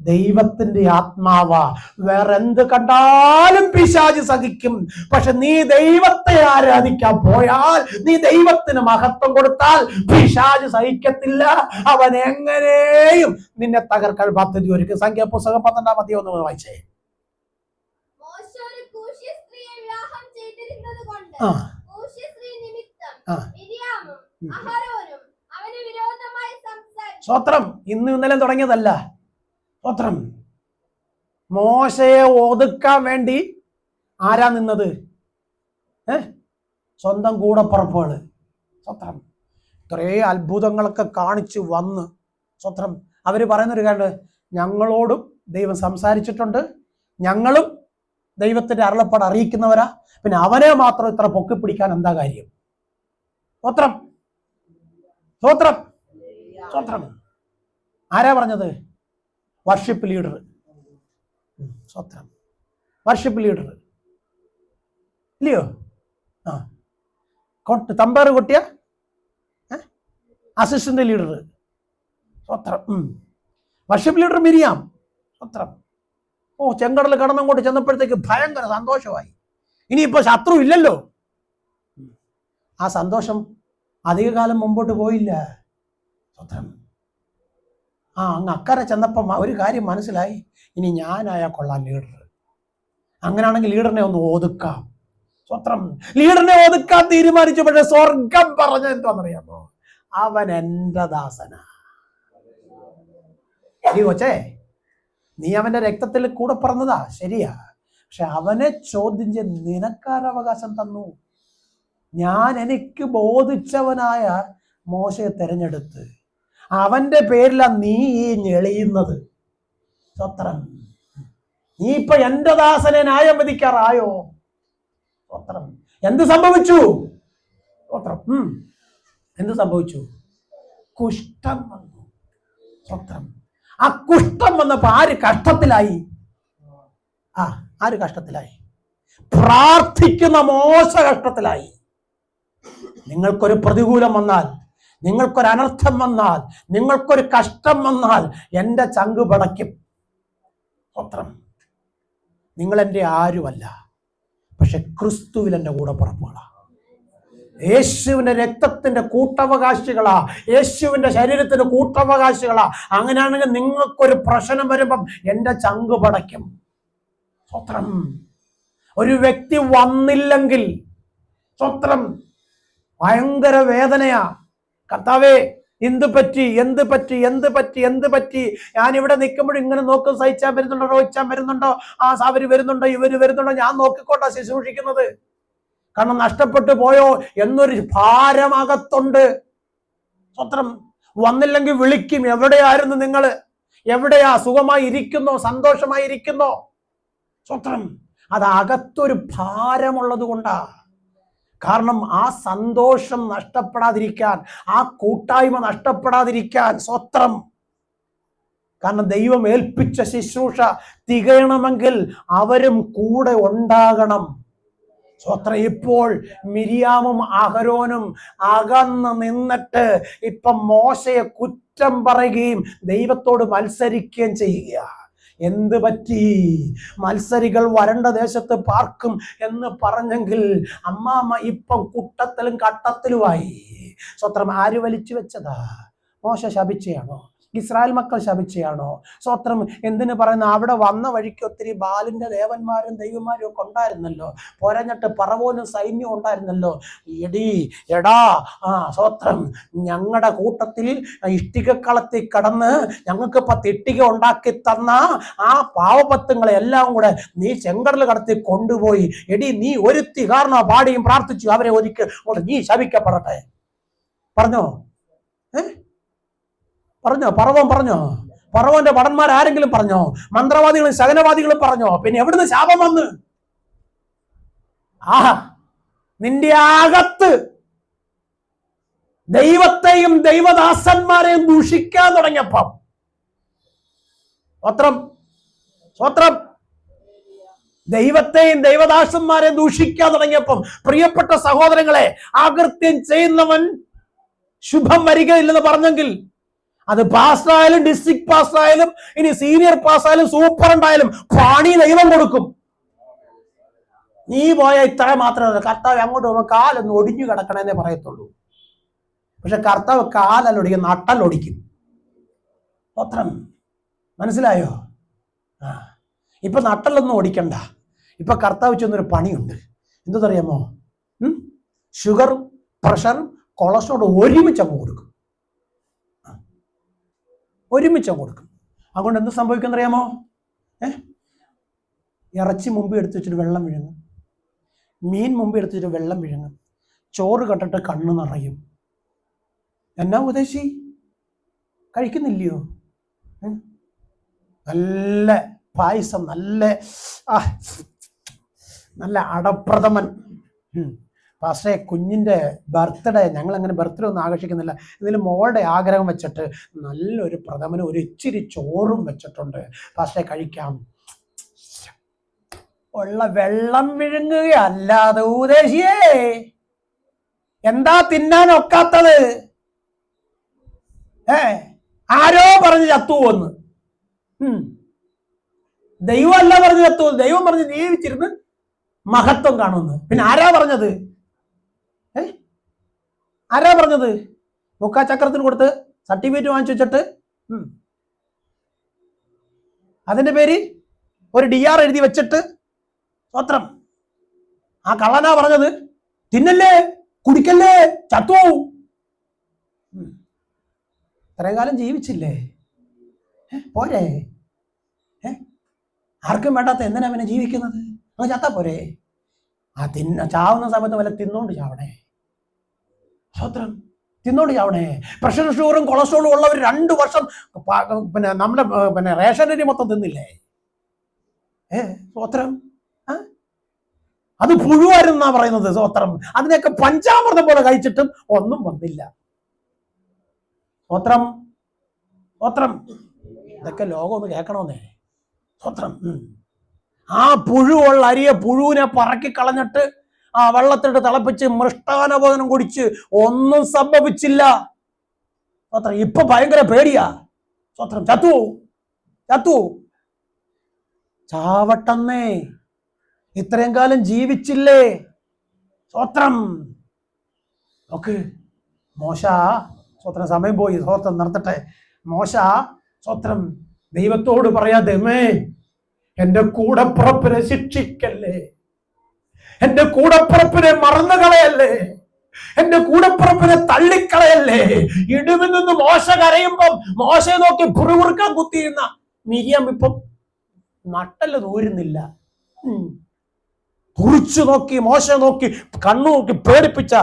ദൈവത്തിന്റെ ആത്മാവാ. വേറെന്ത് കണ്ടാലും പിശാച് സഹിക്കും. പക്ഷെ നീ ദൈവത്തെ ആരാധിക്കാൻ പോയാൽ, നീ ദൈവത്തിന് മഹത്വം കൊടുത്താൽ പിശാച് സഹിക്കത്തില്ല. അവൻ എങ്ങനെയും നിന്നെ തകർക്കാൻ പദ്ധതി ഒരുക്കും. സംഖ്യാപുസ്തകം 12-ാം അധ്യായം ഒന്ന് വായിച്ചേ. സ്വത്രം. ഇന്നലെ തുടങ്ങിയതല്ല. സ്വത്രം. മോശയെ ഒതുക്കാൻ വേണ്ടി ആരാ നിന്നത്? സ്വന്തം കൂടപ്പുറപ്പുകള്. സ്വത്രം. ഇത്രേ അത്ഭുതങ്ങളൊക്കെ കാണിച്ചു വന്ന് സ്വത്രം അവര് പറയുന്നൊരു കാര്യം, ഞങ്ങളോടും ദൈവം സംസാരിച്ചിട്ടുണ്ട്, ഞങ്ങളും ദൈവത്തിന്റെ അരുളപ്പാട് അറിയിക്കുന്നവരാ, പിന്നെ അവനെ മാത്രം ഇത്ര പൊക്കിപ്പിടിക്കാൻ എന്താ കാര്യം? സ്വത്രം. സ്വത്രം. സ്വത്രം. ആരാ പറഞ്ഞത്? Worship leader. സ്വത്രം. വർഷിപ്പ് ലീഡർ ഇല്ലയോ? തമ്പാറ് കൊട്ടിയ അസിസ്റ്റന്റ് ലീഡർ. സ്വത്രം. Worship leader Miriam. സ്വത്രം. ചെങ്കടൽ കടന്നങ്ങോട്ട് ചെന്നപ്പോഴത്തേക്ക് ഭയങ്കര സന്തോഷമായി. ഇനിയിപ്പോ ശത്രു ഇല്ലല്ലോ. ആ സന്തോഷം അധികകാലം മുമ്പോട്ട് പോയില്ല. സ്വത്രം. അങ്ങ് അക്കരെ ചെന്നപ്പം ഒരു കാര്യം മനസ്സിലായി, ഇനി ഞാനായാ കൊള്ളാം ലീഡർ. അങ്ങനെയാണെങ്കിൽ ലീഡറിനെ ഒന്ന് ഒതുക്കാം. സ്വത്രം. ലീഡറിനെ ഒതുക്കാൻ തീരുമാനിച്ചു. പക്ഷെ സ്വർഗം പറഞ്ഞ എന്താണെന്നറിയാമോ? അവൻ എൻ്റെ ദാസനാ. കൊച്ചേ, നീ അവന്റെ രക്തത്തിൽ കൂടെ പറഞ്ഞതാ, ശരിയാ. പക്ഷെ അവനെ ചോദ്യം ചെയ്ത് നിനക്കാരവകാശം തന്നു. ഞാൻ എനിക്ക് ബോധിച്ചവനായ മോശയെ തെരഞ്ഞെടുത്ത് അവന്റെ പേരിലാ നീ ഈ ഞെളിയുന്നത്. സ്വത്രം. നീ ഇപ്പൊ എന്റെ ദാസനെ ന്യായം വിധിക്കാറായോ? സ്വത്രം. എന്ത് സംഭവിച്ചു? സ്വത്രം. എന്ത് സംഭവിച്ചു? കുഷ്ഠം വന്നു. സ്വത്രം. ആ കുഷ്ഠം വന്നപ്പോ ആര് കഷ്ടത്തിലായി? ആര് കഷ്ടത്തിലായി? പ്രാർത്ഥിക്കുന്ന മോശ കഷ്ടത്തിലായി. നിങ്ങൾക്കൊരു പ്രതികൂലം വന്നാൽ, നിങ്ങൾക്കൊരു അനർത്ഥം വന്നാൽ, നിങ്ങൾക്കൊരു കഷ്ടം വന്നാൽ എൻ്റെ ചങ്ക് പടയ്ക്കും. സ്വത്രം. നിങ്ങൾ എൻ്റെ ആരുമല്ല, പക്ഷെ ക്രിസ്തുവിൽ എൻ്റെ കൂടെ പുറപ്പാടാ. യേശുവിന്റെ രക്തത്തിന്റെ കൂട്ടവകാശികളാ, യേശുവിന്റെ ശരീരത്തിന്റെ കൂട്ടവകാശികളാ. അങ്ങനെയാണെങ്കിൽ നിങ്ങൾക്കൊരു പ്രശ്നം വരുമ്പം എൻ്റെ ചങ്ക് പടയ്ക്കും. സ്വത്രം. ഒരു വ്യക്തി വന്നില്ലെങ്കിൽ സ്വത്രം ഭയങ്കര വേദനയാ. കർത്താവേ, എന്ത് പറ്റി? ഞാനിവിടെ നിൽക്കുമ്പോഴും ഇങ്ങനെ നോക്കും. സഹിച്ചാൻ വരുന്നുണ്ടോ? രോഹിച്ചാൻ വരുന്നുണ്ടോ? അവര് വരുന്നുണ്ടോ? ഇവര് വരുന്നുണ്ടോ? ഞാൻ നോക്കിക്കോട്ടാ ശുശ്രൂഷിക്കുന്നത്. കാരണം നഷ്ടപ്പെട്ടു പോയോ എന്നൊരു ഭാരമകത്തുണ്ട്. സ്വത്രം. വന്നില്ലെങ്കിൽ വിളിക്കും, എവിടെയായിരുന്നു നിങ്ങൾ, എവിടെയാ, സുഖമായി ഇരിക്കുന്നോ, സന്തോഷമായി ഇരിക്കുന്നോ? സ്വത്രം. അത് അകത്തൊരു ഭാരമുള്ളത് കൊണ്ടാ. കാരണം ആ സന്തോഷം നഷ്ടപ്പെടാതിരിക്കാൻ, ആ കൂട്ടായ്മ നഷ്ടപ്പെടാതിരിക്കാൻ. സ്വത്രം. കാരണം ദൈവം ഏൽപ്പിച്ച ശുശ്രൂഷ തികയണമെങ്കിൽ അവരും കൂടെ ഉണ്ടാകണം. സ്വത്രം. ഇപ്പോൾ മിരിയാമും അഹരോനും അകന്ന് നിന്നിട്ട് ഇപ്പം മോശയെ കുറ്റം പറയുകയും ദൈവത്തോട് മത്സരിക്കുകയും ചെയ്യുക. എന്ത് പറ്റി? മത്സരികൾ വരണ്ട ദേശത്ത് പാർക്കും എന്ന് പറഞ്ഞെങ്കിൽ അമ്മാമ്മ ഇപ്പം കുട്ടത്തിലും കട്ടത്തിലുമായി. സ്വത്രം. ആര് വലിച്ചു വെച്ചതാ? മോശ ശപിച്ചയാണോ? ഇസ്രായേൽ മക്കൾ ശപിച്ചയാണോ? സ്വത്രം. എന്തിനു പറയുന്ന? അവിടെ വന്ന വഴിക്ക് ഒത്തിരി ബാലിന്റെ ദേവന്മാരും ദൈവന്മാരും ഒക്കെ ഉണ്ടായിരുന്നല്ലോ. പോരഞ്ഞിട്ട് പറവോനും സൈന്യവും ഉണ്ടായിരുന്നല്ലോ. എടാ സ്വത്രം. ഞങ്ങളുടെ കൂട്ടത്തിൽ ഇഷ്ടികക്കളത്തിൽ കടന്ന് ഞങ്ങൾക്ക് ഇപ്പൊ തിട്ടിക ഉണ്ടാക്കി തന്ന ആ പാവപത്തുങ്ങളെ എല്ലാം കൂടെ നീ ചെങ്കടൽ കടത്തി കൊണ്ടുപോയി. നീ ഒരുത്തി കാരണം പാടിയും പ്രാർത്ഥിച്ചു അവരെ ഒരിക്കൽ നീ ശപിക്കപ്പെടട്ടെ. പറഞ്ഞോ? പറഞ്ഞോ? പറവൻ പറഞ്ഞോ? പറവന്റെ ഭടന്മാർ ആരെങ്കിലും പറഞ്ഞോ? മന്ത്രവാദികളും ശകനവാദികളും പറഞ്ഞോ? പിന്നെ എവിടുന്ന് ശാപം വന്ന്? നിന്റെ അകത്ത് ദൈവത്തെയും ദൈവദാസന്മാരെയും ദൂഷിക്കാൻ തുടങ്ങിയപ്പം. സ്വത്രം. ദൈവത്തെയും ദൈവദാസന്മാരെയും ദൂഷിക്കാൻ തുടങ്ങിയപ്പം, പ്രിയപ്പെട്ട സഹോദരങ്ങളെ, അകൃത്യം ചെയ്യുന്നവൻ ശുഭം വരികയില്ലെന്ന് പറഞ്ഞെങ്കിൽ അത് പാസ്റ്റർ ആയാലും ഡിസ്ട്രിക്ട് പാസ്റ്റർ ആയാലും ഇനി സീനിയർ പാസ്റ്റർ ആയാലും സൂപ്രണ്ട് ആയാലും പണി ദൈവം കൊടുക്കും. നീ പോയ ഇത്ര മാത്രമല്ല, കർത്താവ് അങ്ങോട്ട് പോകുമ്പോൾ കാലൊന്ന് ഒടിഞ്ഞു കിടക്കണമെന്നേ പറയത്തുള്ളൂ. പക്ഷെ കർത്താവ് കാലല്ല ഒടിക്കും, നട്ടല്ലൊടിക്കും. സ്വത്രം. മനസ്സിലായോ? ഇപ്പൊ നട്ടലൊന്നും ഓടിക്കണ്ട. ഇപ്പൊ കർത്താവ് ചെന്നൊരു പണിയുണ്ട്. എന്തെന്നറിയാമോ? ഷുഗറും പ്രഷറും കൊളസ്ട്രോളും ഒരുമിച്ച് അങ്ങ് കൊടുക്കും. അതുകൊണ്ട് എന്ത് സംഭവിക്കുന്നറിയാമോ? ഇറച്ചി മുമ്പ് എടുത്തു വെച്ചിട്ട് വെള്ളം വിഴുങ്ങും, മീൻ മുമ്പ് എടുത്തു വെച്ചിട്ട് വെള്ളം വിഴുങ്ങും, ചോറ് കണ്ടിട്ട് കണ്ണ് നിറയും. എന്നാ ഉദ്ദേശി? കഴിക്കുന്നില്ലയോ? നല്ല പായസം, നല്ല അടപ്രഥമൻ. പക്ഷേ കുഞ്ഞിൻ്റെ ബർത്ത്ഡേ, ഞങ്ങൾ അങ്ങനെ ബർത്ത്ഡേ ഒന്നും ആഘോഷിക്കുന്നില്ല. ഇതിൽ മോളുടെ ആഗ്രഹം വെച്ചിട്ട് നല്ലൊരു പ്രഥമനും ഒരു ഇച്ചിരി ചോറും വെച്ചിട്ടുണ്ട്. പക്ഷേ കഴിക്കാം. ഉള്ള വെള്ളം വിഴുങ്ങുകയല്ലാതെ ഉദ്ദേശിയേ എന്താ തിന്നാനൊക്കാത്തത്? ആരോ പറഞ്ഞ് ചത്തുവെന്ന്. ദൈവമല്ല പറഞ്ഞ് ചത്തു, ദൈവം പറഞ്ഞ് ജീവിച്ചിരുന്ന് മഹത്വം കാണുമെന്ന്. പിന്നെ ആരാ പറഞ്ഞത്? ആരാ പറഞ്ഞത്? മുക്കാചക്രത്തിന് കൊടുത്ത് സർട്ടിഫിക്കറ്റ് വാങ്ങിച്ചു വെച്ചിട്ട് അതിന്റെ പേര് ഒരു DR എഴുതി വെച്ചിട്ട്. സ്വത്രം. ആ കള്ളനാ പറഞ്ഞത്. തിന്നല്ലേ, കുടിക്കല്ലേ, ചത്തുപോവും. ഇത്രയും കാലം ജീവിച്ചില്ലേ? പോരെ? ആർക്കും വേണ്ടാത്ത എന്തിനാ പിന്നെ ജീവിക്കുന്നത്? അങ്ങ് ചത്താ പോരെ? ചാവുന്ന സമയത്ത് വല്ല തിന്നോണ്ട് ചാവണേ. സ്വത്രം. തിന്നോണ്ട് ചാവണേ. പ്രഷർ ഷുഗറും കൊളസ്ട്രോളും ഉള്ളവർ 2 വർഷം നമ്മുടെ റേഷനരി മൊത്തം തിന്നില്ലേ? സ്വത്രം. അത് പുഴുവായിരുന്നാ പറയുന്നത്. സ്വത്രം. അതിനെയൊക്കെ പഞ്ചാമൃതം പോലെ കഴിച്ചിട്ടും ഒന്നും വന്നില്ല. സ്വത്രം. ഇതൊക്കെ ലോകം ഒന്ന് കേൾക്കണമെന്നേ. സ്വത്രം. ആ പുഴുവുള്ള അരിയെ പുഴുവിനെ പറക്കി കളഞ്ഞിട്ട് ആ വെള്ളത്തിട്ട് തിളപ്പിച്ച് മൃഷ്ടാനഭോജനം കുടിച്ച് ഒന്നും സംഭവിച്ചില്ല. സ്വത്രം. ഇപ്പൊ ഭയങ്കര പേടിയാ. സ്വത്രം. ചത്തു ചാവട്ടെന്നേ. ഇത്രയും കാലം ജീവിച്ചില്ലേ? സ്വത്രം. ഓക്കെ. മോശ. സ്വത്രം. സമയം പോയി. സ്വത്രം നിർത്തട്ടെ. മോശ. സ്വത്രം. ദൈവത്തോട് പറയാതെ, എന്റെ കൂടപ്പുറപ്പിനെ ശിക്ഷിക്കല്ലേ, എന്റെ കൂടപ്പുറപ്പിനെ മറന്നു കളയല്ലേ, എന്റെ കൂടപ്പുറപ്പിനെ തള്ളിക്കളയല്ലേ. ഇടിവിൽ നിന്ന് മോശ കരയുമ്പം മോശയെ നോക്കി പുറുകുറുക്കാൻ കുത്തിയിരുന്ന മിരിയാം ഇപ്പം നട്ടല് തോരുന്നില്ല. തുറിച്ചു നോക്കി, മോശ നോക്കി, കണ്ണു നോക്കി പേടിപ്പിച്ച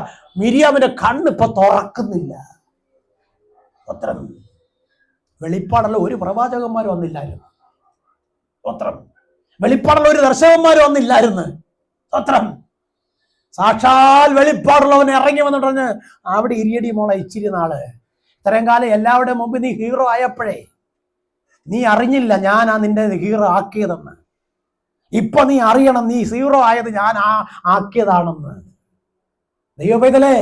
മിരിയാമിന്റെ കണ്ണ് ഇപ്പൊ തുറക്കുന്നില്ല. അത്ര വെളിപ്പാടുള്ള ഒരു പ്രവാചകന്മാർ വന്നില്ലായിരുന്നു. സ്തോത്രം. വെളിപ്പാടുള്ള ഒരു ദർശകന്മാർ വന്നില്ലായിരുന്നു. സ്തോത്രം. സാക്ഷാൽ വെളിപ്പാടുള്ളവൻ ഇറങ്ങി വന്നിട്ട് പറഞ്ഞ്, അവിടെ ഇരിയടി മോളെ ഇച്ചിരി നാള്, ഇത്രയും കാലം എല്ലാവരുടെ മുമ്പ് നീ ഹീറോ ആയപ്പോഴേ നീ അറിഞ്ഞില്ല ഞാനാ നിന്റെ ഹീറോ ആക്കിയതെന്ന്. ഇപ്പൊ നീ അറിയണം, നീ ഹീറോ ആയത് ഞാൻ ആക്കിയതാണെന്ന്. ദൈവപൈതലേ,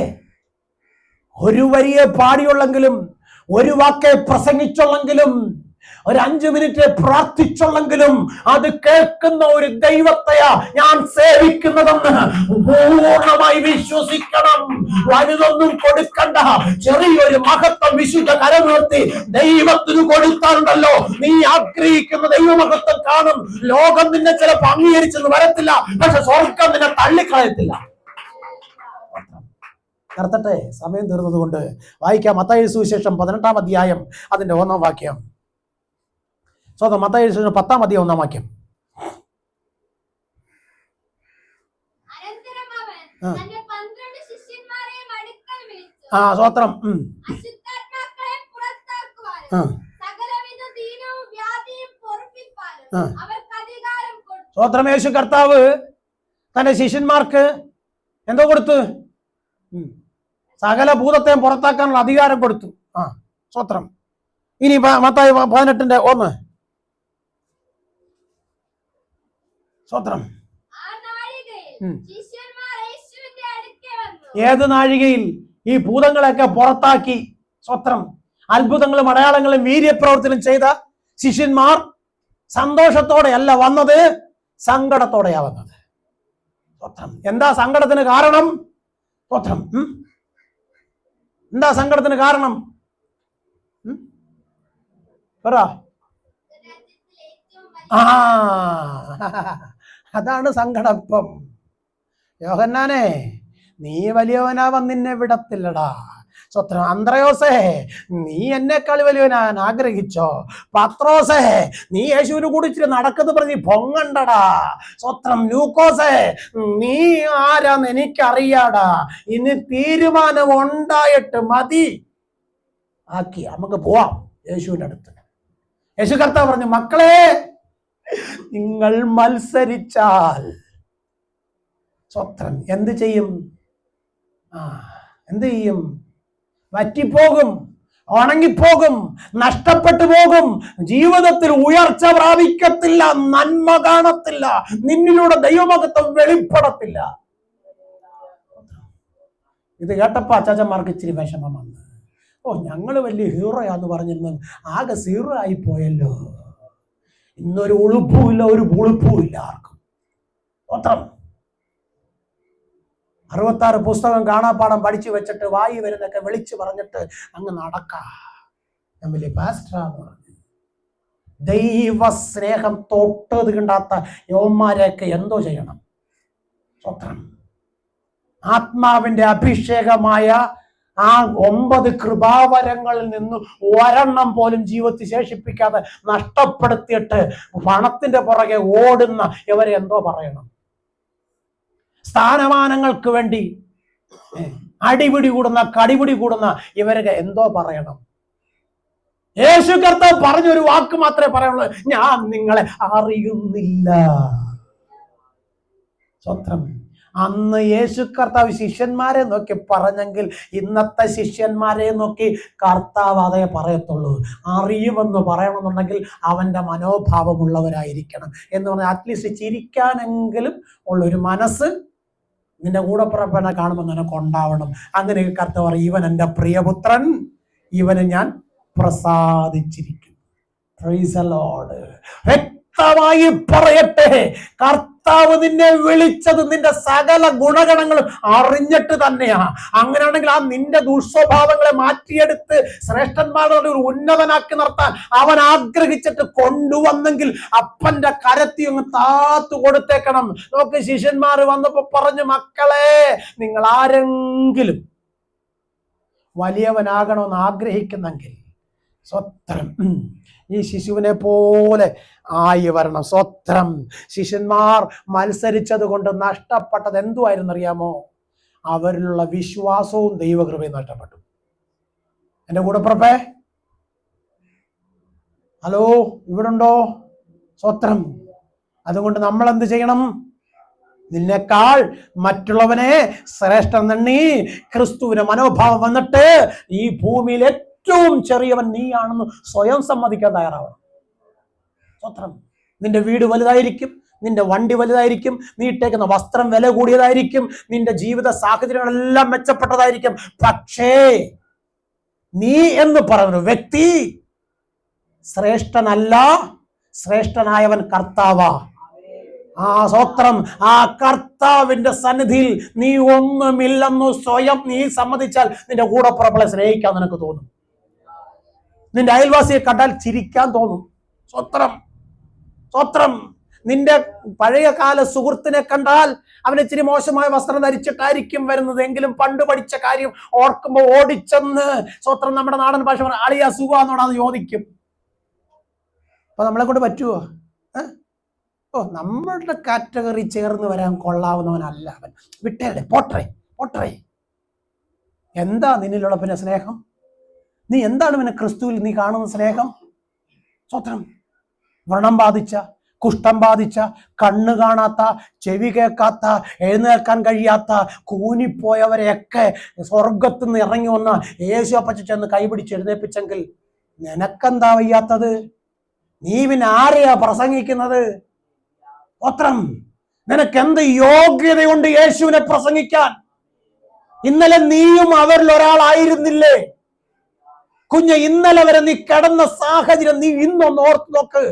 ഒരു വരിയെ പാടിയുള്ളെങ്കിലും, ഒരു വാക്കെ പ്രസംഗിച്ചുള്ളെങ്കിലും, ഒരു 5 മിനിറ്റ് പ്രാർത്ഥിച്ചുള്ളെങ്കിലും അത് കേൾക്കുന്ന ഒരു ദൈവത്തെയാ ഞാൻ സേവിക്കുന്നതെന്ന് പൂർണ്ണമായി വിശ്വസിക്കണം. വലുതൊന്നും കൊടുക്കണ്ട, ചെറിയൊരു മഹത്വം വിശുദ്ധ കരമുയർത്തി ദൈവത്തിന് കൊടുത്താലുണ്ടല്ലോ, നീ ആഗ്രഹിക്കുന്ന ദൈവമഹത്വം കാണും. ലോകം നിന്നെ ചിലപ്പോൾ അംഗീകരിച്ചെന്ന് വരത്തില്ല, പക്ഷെ സ്വർഗം നിന്നെ തള്ളിക്കളയത്തില്ല. നിർത്തട്ടെ, സമയം തീർന്നത് കൊണ്ട് വായിക്കാം. മത്തായി സുവിശേഷം 18-ാം അധ്യായം അതിന്റെ 1-ാം വാക്യം. മത്തായി സുവിശേഷം 10-ാം അധ്യായം 1-ാം വാക്യം. സ്വത്രം. സ്വത്രം. യേശു കർത്താവ് തന്റെ ശിഷ്യന്മാർക്ക് എന്തോ കൊടുത്തു? സകല ഭൂതത്തെയും പുറത്താക്കാനുള്ള അധികാരം കൊടുത്തു. സ്വത്രം. ഇനി മത്തായി 18-ന്റെ 1. സ്വത്രം. ഏത് നാഴികയിൽ ഈ ഭൂതങ്ങളെയൊക്കെ പുറത്താക്കി സ്വത്രം അത്ഭുതങ്ങളും അടയാളങ്ങളും വീര്യപ്രവർത്തനം ചെയ്ത ശിഷ്യന്മാർ സന്തോഷത്തോടെയല്ല വന്നത്, സങ്കടത്തോടെയാ വന്നത്. സ്വത്രം. എന്താ സങ്കടത്തിന് കാരണം? സ്വത്രം. എന്താ സങ്കടത്തിന് കാരണം? പറ. അതാണ് സങ്കടപ്പം. യോഹന്നാനെ, നീ വലിയവനാവാൻ നിന്നെ വിടത്തില്ലടാ. സ്വത്രം. അന്ത്രയോസേ, നീ എന്നെക്കാൾ വലിയവനാൻ ആഗ്രഹിച്ചോ? പത്രോസേ, നീ യേശുവിന് കുടിച്ചിട്ട് നടക്കുന്നത് പറഞ്ഞ് പൊങ്ങണ്ടടാ. സ്വത്രം. ലൂക്കോസേ, നീ ആരാന്ന് എനിക്കറിയാടാ. ഇനി തീരുമാനം ഉണ്ടായിട്ട് മതി ആക്കി നമുക്ക് പോവാം യേശുവിന്റെ അടുത്ത്. യേശു കർത്താവ് പറഞ്ഞു, മക്കളെ, നിങ്ങൾ മത്സരിച്ചാൽ സ്വത്രം എന്ത് ചെയ്യും? എന്ത് ചെയ്യും? വറ്റിപ്പോകും, ഉണങ്ങിപ്പോകും, നഷ്ടപ്പെട്ടു പോകും. ജീവിതത്തിൽ ഉയർച്ച പ്രാപിക്കത്തില്ല, നന്മ കാണത്തില്ല, നിന്നിലൂടെ ദൈവമഹത്വം വെളിപ്പെടത്തില്ല. ഇത് കേട്ടപ്പോ അച്ചാച്ചന്മാർക്ക് ഇച്ചിരി വിഷമം വന്നു. ഞങ്ങൾ വലിയ ഹീറോയാന്ന് പറഞ്ഞിരുന്നത് ആകെ സീറോ ആയി പോയല്ലോ. ഇന്നൊരു ഉളുപ്പുമില്ല, ഒരു പുളിപ്പുമില്ല ആർക്കും. സ്വത്രം. 66 പുസ്തകം കാണാപ്പാടം പഠിച്ചു വെച്ചിട്ട് വായി വരുന്നൊക്കെ വിളിച്ചു പറഞ്ഞിട്ട് അങ്ങ് നടക്കാ. ഞാൻ വലിയ പാസ്റ്ററാന്ന് പറഞ്ഞു. ദൈവ സ്നേഹം തൊട്ടത് കിണ്ടാത്ത യവന്മാരെയൊക്കെ എന്തോ ചെയ്യണം? സ്വത്രം. ആത്മാവിന്റെ അഭിഷേകമായ ആ 9 കൃപാവരങ്ങളിൽ നിന്ന് ഒരെണ്ണം പോലും ജീവിതത്തിൽ ശേഷിപ്പിക്കാതെ നഷ്ടപ്പെടുത്തിയിട്ട് പണത്തിന്റെ പുറകെ ഓടുന്ന ഇവരെ എന്തോ പറയണം? സ്ഥാനമാനങ്ങൾക്ക് വേണ്ടി അടിപിടി കൂടുന്ന, കടിപിടി കൂടുന്ന ഇവരൊക്കെ എന്തോ പറയണം? യേശു കർത്താവ് പറഞ്ഞൊരു വാക്ക് മാത്രമേ പറയുള്ളൂ, ഞാൻ നിങ്ങളെ അറിയുന്നില്ല. സ്വത്രം. അന്ന് യേശു കർത്താവ് ശിഷ്യന്മാരെ നോക്കി പറഞ്ഞെങ്കിൽ ഇന്നത്തെ ശിഷ്യന്മാരെ നോക്കി കർത്താവ് അതേ പറയത്തുള്ളൂ. അറിയുമെന്ന് പറയണമെന്നുണ്ടെങ്കിൽ അവന്റെ മനോഭാവമുള്ളവരായിരിക്കണം എന്ന് പറഞ്ഞാൽ അറ്റ്ലീസ്റ്റ് ചിരിക്കാനെങ്കിലും ഉള്ളൊരു മനസ്സ് നിന്റെ കൂടപ്പുറപ്പെടെ കാണുമ്പോൾ നിനക്ക് ഉണ്ടാവണം. അങ്ങനെ കർത്താവ് പറയും, ഇവൻ എൻ്റെ പ്രിയപുത്രൻ, ഇവന് ഞാൻ പ്രസാദിച്ചിരിക്കുന്നു. Praise the Lord. വ്യക്തമായി പറയട്ടെ, കർത്താവ് നിന്നെ വിളിച്ചത് നിന്റെ സകല ഗുണഗണങ്ങളും അറിഞ്ഞിട്ട് തന്നെയാ. അങ്ങനെയാണെങ്കിൽ ആ നിന്റെ ദുസ്വഭാവങ്ങളെ മാറ്റിയെടുത്ത് ശ്രേഷ്ഠന്മാരുടെ ഒരു ഉന്നതനാക്കി നിർത്താൻ അവൻ ആഗ്രഹിച്ചിട്ട് കൊണ്ടുവന്നെങ്കിൽ അപ്പന്റെ കരത്തി അങ്ങ് താത്തു കൊടുത്തേക്കണം. നോക്ക്, ശിഷ്യന്മാർ വന്നപ്പോ പറഞ്ഞു, മക്കളെ, നിങ്ങൾ ആരെങ്കിലും വലിയവനാകണമെന്ന് ആഗ്രഹിക്കുന്നെങ്കിൽ സ്വത്രം. ഈ ശിശുവിനെ പോലെ ആയി വരണം. സ്വത്രം. ശിഷ്യന്മാർ മത്സരിച്ചത് കൊണ്ട് നഷ്ടപ്പെട്ടത് എന്തുവായിരുന്നു അറിയാമോ? അവരിലുള്ള വിശ്വാസവും ദൈവകൃപയും നഷ്ടപ്പെട്ടു. എൻ്റെ കൂടപ്പുറപ്പേ, ഹലോ, ഇവിടുണ്ടോ? സ്വത്രം. അതുകൊണ്ട് നമ്മൾ എന്ത് ചെയ്യണം? നിന്നെക്കാൾ മറ്റുള്ളവനെ ശ്രേഷ്ഠൻ എണ്ണി ക്രിസ്തുവിന്റെ മനോഭാവം വന്നിട്ട് ഈ ഭൂമിയിൽ ഏറ്റവും ചെറിയവൻ നീയാണെന്ന് സ്വയം സമ്മതിക്കാൻ തയ്യാറാവണം. സ്വത്രം. നിന്റെ വീട് വലുതായിരിക്കും, നിന്റെ വണ്ടി വലുതായിരിക്കും, നീ ഇട്ടേക്കുന്ന വസ്ത്രം വില കൂടിയതായിരിക്കും, നിന്റെ ജീവിത സാഹചര്യങ്ങളെല്ലാം മെച്ചപ്പെട്ടതായിരിക്കും. പക്ഷേ നീ എന്ന് പറയുന്ന വ്യക്തി ശ്രേഷ്ഠനല്ല, ശ്രേഷ്ഠനായവൻ കർത്താവാ. ആ സ്വത്രം. ആ കർത്താവിന്റെ സന്നിധിയിൽ നീ ഒന്നുമില്ലെന്ന് സ്വയം നീ സമ്മതിച്ചാൽ നിന്റെ കൂടപ്പുറപ്പുകളെ സ്നേഹിക്കാൻ നിനക്ക് തോന്നും. നിന്റെ അയൽവാസിയെ കണ്ടാൽ ചിരിക്കാൻ തോന്നും. സ്വത്രം. സ്വത്രം. നിന്റെ പഴയ കാല സുഹൃത്തിനെ കണ്ടാൽ അവൻ ഇച്ചിരി മോശമായ വസ്ത്രം ധരിച്ചിട്ടായിരിക്കും വരുന്നത്, എങ്കിലും പണ്ട് പഠിച്ച കാര്യം ഓർക്കുമ്പോൾ ഓടിച്ചെന്ന് സ്വത്രം നമ്മുടെ നാടൻ ഭാഷ അളിയ സുഖാന്നോടാന്ന് ചോദിക്കും. അപ്പൊ നമ്മളെ കൊണ്ട് പറ്റുമോ? നമ്മളുടെ കാറ്റഗറി ചേർന്ന് വരാൻ കൊള്ളാവുന്നവനല്ല അവൻ. വിട്ടേടെ, പോട്ടെ പോട്ടെ. എന്താ നിന്നിലുള്ള പിന്നെ സ്നേഹം? നീ എന്താണ് പിന്നെ ക്രിസ്തുവിൽ നീ കാണുന്ന സ്നേഹം? സ്വത്രം. വ്രണം ബാധിച്ച, കുഷ്ഠം ബാധിച്ച, കണ്ണ് കാണാത്ത, ചെവി കേൾക്കാത്ത, എഴുന്നേൽക്കാൻ കഴിയാത്ത, കൂനിപ്പോയവരെയൊക്കെ സ്വർഗത്തു നിന്ന് ഇറങ്ങി വന്ന യേശു അപ്പച്ച ചെന്ന് കൈപിടിച്ച് എഴുന്നേൽപ്പിച്ചെങ്കിൽ നിനക്കെന്താ വയ്യാത്തത്? നീ പിന്നെ ആരെയാ പ്രസംഗിക്കുന്നത്? സ്വത്രം. നിനക്കെന്ത് യോഗ്യതയുണ്ട് യേശുവിനെ പ്രസംഗിക്കാൻ? ഇന്നലെ നീയും അവരിൽ ഒരാളായിരുന്നില്ലേ കുഞ്ഞ്? ഇന്നലെ വരെ നീ കിടന്ന സാഹചര്യം നീ ഇന്നൊന്ന് ഓർത്ത് നോക്ക്.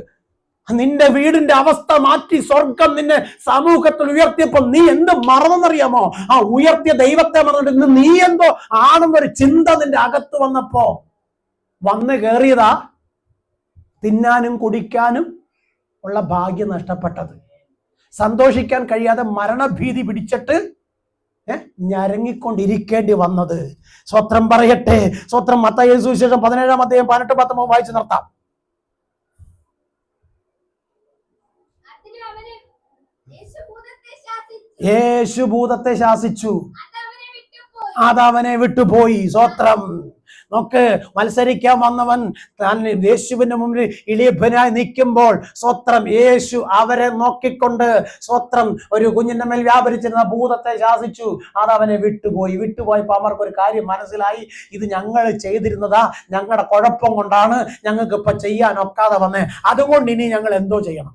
നിന്റെ വീടിന്റെ അവസ്ഥ മാറ്റി സ്വർഗം നിന്നെ സമൂഹത്തിൽ ഉയർത്തിയപ്പോൾ നീ എന്ത് മറന്നെന്നറിയാമോ? ആ ഉയർത്തിയ ദൈവത്തെ മറന്നിട്ട് ഇന്ന് നീ എന്തോ ആണെന്നൊരു ചിന്ത നിന്റെ അകത്ത് വന്നപ്പോ വന്ന് കയറിയതാ തിന്നാനും കുടിക്കാനും ഉള്ള ഭാഗ്യം നഷ്ടപ്പെട്ടത്. സന്തോഷിക്കാൻ കഴിയാതെ മരണഭീതി പിടിച്ചിട്ട് ഞരങ്ങിക്കൊണ്ടിരിക്കേണ്ടി വന്നത്. സ്വത്രം പറയട്ടെ. സ്വത്രം. മത്തായി സുവിശേഷം 17-ാം അധ്യായം 18-19 വായിച്ചു നിർത്താം. യേശു ഭൂതത്തെ ശാസിച്ചു, അതവനെ വിട്ടുപോയി. സ്വത്രം. നോക്ക്, മത്സരിക്കാൻ വന്നവൻ താൻ യേശുവിന്റെ മുമ്പിൽ ഇളിഭനായി നിൽക്കുമ്പോൾ സ്വത്രം യേശു അവരെ നോക്കിക്കൊണ്ട് സ്വത്രം ഒരു കുഞ്ഞിന്റെ മേൽ വ്യാപരിച്ചിരുന്ന ഭൂതത്തെ ശാസിച്ചു, അതവനെ വിട്ടുപോയി. വിട്ടുപോയപ്പോൾ അവർക്കൊരു കാര്യം മനസ്സിലായി, ഇത് ഞങ്ങൾ ചെയ്തിരുന്നതാ, ഞങ്ങളുടെ കുഴപ്പം കൊണ്ടാണ് ഞങ്ങൾക്ക് ഇപ്പൊ ചെയ്യാൻ ഒക്കാതെ വന്നേ, അതുകൊണ്ട് ഇനി ഞങ്ങൾ എന്തോ ചെയ്യണം.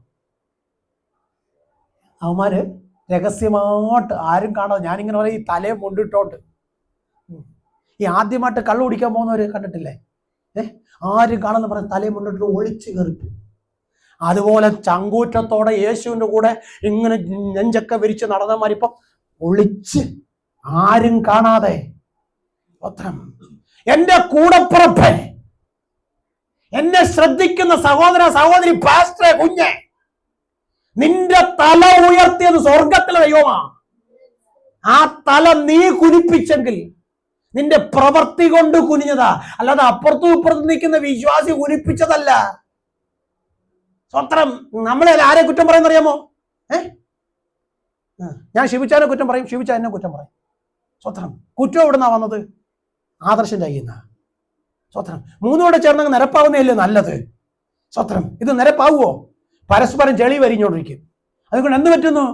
അവന്മാര് രഹസ്യമായിട്ട് ആരും കാണാതെ, ഞാനിങ്ങനെ പറയും, ഈ തലയെ കൊണ്ടിട്ടോണ്ട് ഈ ആദ്യമായിട്ട് കള്ളു കുടിക്കാൻ പോകുന്നവര് കണ്ടിട്ടില്ലേ? ആരും കാണുന്ന പറഞ്ഞ തലയെ മുന്നിട്ട് ഒളിച്ചു കയറിപ്പോ. അതുപോലെ ചങ്കൂറ്റത്തോടെ യേശുവിന്റെ കൂടെ ഇങ്ങനെ നെഞ്ചൊക്കെ വിരിച്ച് നടന്നമാരിപ്പം ഒളിച്ച് ആരും കാണാതെ. എന്റെ കൂടപ്പുറപ്പെ, എന്നെ ശ്രദ്ധിക്കുന്ന സഹോദര സഹോദരി, പാസ്റ്ററെ, കുഞ്ഞെ, നിന്റെ തല ഉയർത്തിയത് സ്വർഗത്തിലെ ദൈവമാ. ആ തല നീ കുനിപ്പിച്ചെങ്കിൽ നിന്റെ പ്രവൃത്തി കൊണ്ട് കുനിഞ്ഞതാ, അല്ലാതെ അപ്പുറത്തും ഇപ്പുറത്തും നിൽക്കുന്ന വിശ്വാസി കുനിപ്പിച്ചതല്ല. സ്വത്രം. നമ്മളെ ആരെ കുറ്റം പറയുന്ന അറിയാമോ? ഞാൻ ശിവച്ചാനെ കുറ്റം പറയും, ശിവച്ചാൻ എന്നെ കുറ്റം പറയും. സ്വത്രം. കുറ്റം എവിടുന്നാ വന്നത്? ആദർശം ചെയ്യുന്ന. സ്വത്രം. മൂന്നോടെ ചേർന്ന് നിരപ്പാവുന്നതല്ലേ നല്ലത്? സ്വത്രം. ഇത് നിരപ്പാവുമോ? പരസ്പരം ചെളി വരിഞ്ഞോണ്ടിരിക്കും. അതുകൊണ്ട് എന്ത് പറ്റുന്നു?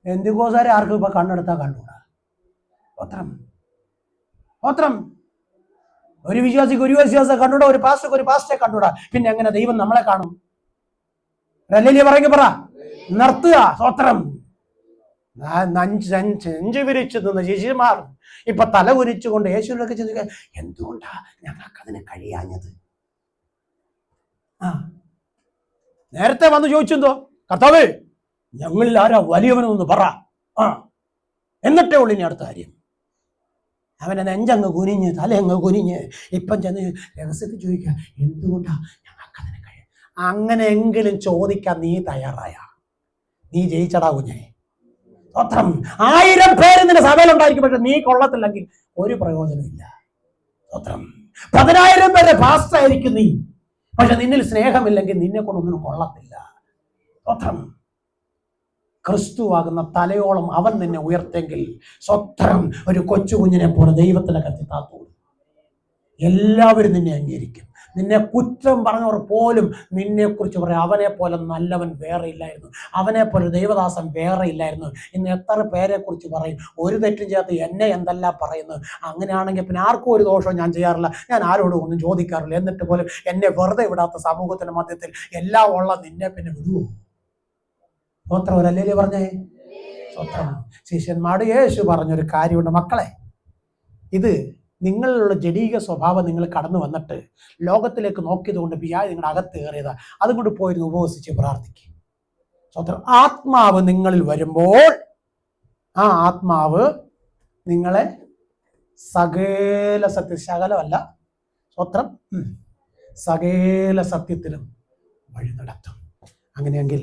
എന്തുകോസാരെ ആർക്കും ഇപ്പൊ കണ്ണെടുത്താ കണ്ടുകൂടാ. സ്വത്രം. സ്വത്രം. ഒരു വിശ്വാസിക്ക് ഒരു വിശ്വാസം കണ്ടുകൂടാ, ഒരു പാസ്റ്റർക്ക് ഒരു പാസ്റ്ററെ കണ്ടുകൂടാ, പിന്നെ എങ്ങനെ ദൈവം നമ്മളെ കാണും? അല്ലേ പറയുക, പറ, നിർത്തുക. സ്വത്രം. നെഞ്ചു വിരിച്ചു നിന്ന് ശിശുമാർ ഇപ്പൊ തല കുരിച്ചുകൊണ്ട് യേശുവിനൊക്കെ ചിന്തിക്കുക, എന്തുകൊണ്ടാ ഞങ്ങൾക്ക് അതിന് കഴിയാഞ്ഞത്? നേരത്തെ വന്ന് ചോദിച്ചെന്തോ, കർത്താവേ ഞങ്ങളിൽ ആരാ വലിയവനെന്ന് പറ, എന്നിട്ടേ ഉള്ളൂ ഇനി അടുത്ത കാര്യം. അവനെ നെഞ്ചങ്ങ് കുനിഞ്ഞ് തലയങ്ങ് കുനിഞ്ഞ് ഇപ്പം ചെന്ന് രഹസ്യത്തിൽ ചോദിക്കുക, എന്തുകൊണ്ടാ ഞങ്ങൾക്കതിന് കഴിയും? അങ്ങനെയെങ്കിലും ചോദിക്കാൻ നീ തയ്യാറായ നീ ജയിച്ചടാ കുഞ്ഞെ. സ്വത്രം. 1000 പേര് നിന്റെ സഭയിലുണ്ടായിരിക്കും, പക്ഷെ നീ കൊള്ളത്തില്ലെങ്കിൽ ഒരു പ്രയോജനമില്ല. സ്വത്രം. 10,000 പേരെ പാസ്റ്റായിരിക്കും നീ, പക്ഷെ നിന്നിൽ സ്നേഹമില്ലെങ്കിൽ നിന്നെ കൊണ്ടൊന്നിനും കൊള്ളത്തില്ല. സ്വത്രം. ക്രിസ്തുവാകുന്ന തലയോളം അവൻ നിന്നെ ഉയർത്തെങ്കിൽ സ്വത്രം ഒരു കൊച്ചു കുഞ്ഞിനെ പോലെ ദൈവത്തിന്റെ കത്തിത്താത്തു. എല്ലാവരും നിന്നെ അംഗീകരിക്കും. നിന്നെ കുറ്റം പറഞ്ഞവർ പോലും നിന്നെക്കുറിച്ച് പറയും, അവനെ പോലെ നല്ലവൻ വേറെ ഇല്ലായിരുന്നു, അവനെ പോലെ ദൈവദാസൻ വേറെ ഇല്ലായിരുന്നു. ഇന്ന് എത്ര പേരെ കുറിച്ച് പറയും, ഒരു തെറ്റും ചെയ്യാത്ത എന്നെ എന്തെല്ലാം പറയുന്നു. അങ്ങനെയാണെങ്കിൽ പിന്നെ ആർക്കും ഒരു ദോഷവും ഞാൻ ചെയ്യാറില്ല, ഞാൻ ആരോടും ഒന്നും ചോദിക്കാറില്ല, എന്നിട്ട് പോലും എന്നെ വെറുതെ വിടാത്ത സമൂഹത്തിന്റെ മധ്യത്തിൽ എല്ലാം ഉള്ള നിന്നെ പിന്നെ വിടുവോ? സ്വത്രം. ഒരല്ലേ പറഞ്ഞേ? സ്വത്രം. ശിഷ്യന്മാട് യേശു പറഞ്ഞൊരു കാര്യമുണ്ട്, മക്കളെ, ഇത് നിങ്ങളിലുള്ള ജഡീക സ്വഭാവം നിങ്ങൾ കടന്നു വന്നിട്ട് ലോകത്തിലേക്ക് നോക്കിയത് കൊണ്ട് പിയായി നിങ്ങളുടെ അകത്ത് കയറിയതാ. അതുകൊണ്ട് പോയിരുന്നു ഉപവസിച്ച് പ്രാർത്ഥിക്കും. സ്വത്രം. ആത്മാവ് നിങ്ങളിൽ വരുമ്പോൾ ആ ആത്മാവ് നിങ്ങളെ സകല സത്യ, ശകലമല്ല സ്വത്രം, സകല സത്യത്തിലും വഴി നടത്തും. അങ്ങനെയെങ്കിൽ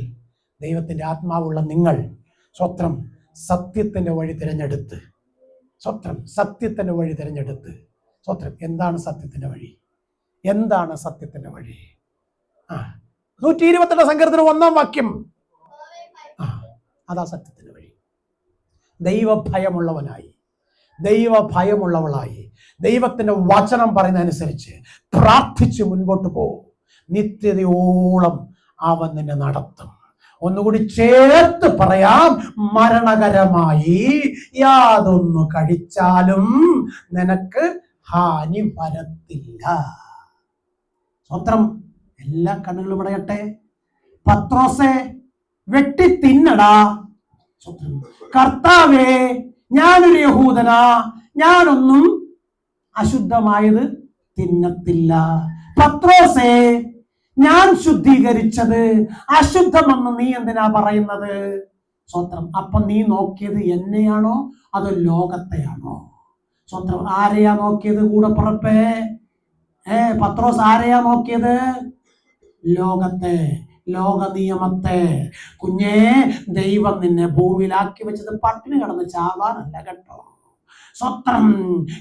ദൈവത്തിന്റെ ആത്മാവുള്ള നിങ്ങൾ സ്വത്രം സത്യത്തിന്റെ വഴി തിരഞ്ഞെടുത്ത്, സ്വത്രം സത്യത്തിന്റെ വഴി തിരഞ്ഞെടുത്ത്, സ്വത്രം. എന്താണ് സത്യത്തിന്റെ വഴി? എന്താണ് സത്യത്തിന്റെ വഴി? 128 സങ്കീർത്തനം 1-ാം വാക്യം. അതാ സത്യത്തിന്റെ വഴി. ദൈവഭയമുള്ളവനായി, ദൈവഭയമുള്ളവളായി ദൈവത്തിന്റെ വചനം പറയുന്നതനുസരിച്ച് പ്രാർത്ഥിച്ച് മുൻപോട്ട് പോകും. നിത്യതയോളം അവൻ നിന്നെ നടത്തും. ഒന്നുകൂടി ചേർത്ത് പറയാം, മരണകരമായി യാതൊന്നു കഴിച്ചാലും നിനക്ക് ഹാനി വരത്തില്ല. സ്വത്രം. എല്ലാ കണ്ണുകളും അടയട്ടെ. പത്രോസേ, വെട്ടി തിന്നടാ. സ്വത്രം. കർത്താവേ, ഞാനൊരു യഹൂദനാ, ഞാനൊന്നും അശുദ്ധമായത് തിന്നത്തില്ല. പത്രോസേ, ഞാൻ ശുദ്ധീകരിച്ചത് അശുദ്ധമെന്ന് നീ എന്തിനാ പറയുന്നത്? സ്വത്രം. അപ്പൊ നീ നോക്കിയത് എന്നെയാണോ അതോ ലോകത്തെയാണോ? സ്വത്രം. ആരെയാ നോക്കിയത്? കൂടെ പുറപ്പേ പത്രോസ് ആരെയാ നോക്കിയത്? ലോകത്തെ, ലോക നിയമത്തെ. കുഞ്ഞേ, ദൈവം നിന്നെ ഭൂമിയിലാക്കി വെച്ചത് പട്ടിണി കിടന്ന് ചാവാനല്ല കേട്ടോ. സ്വത്രം.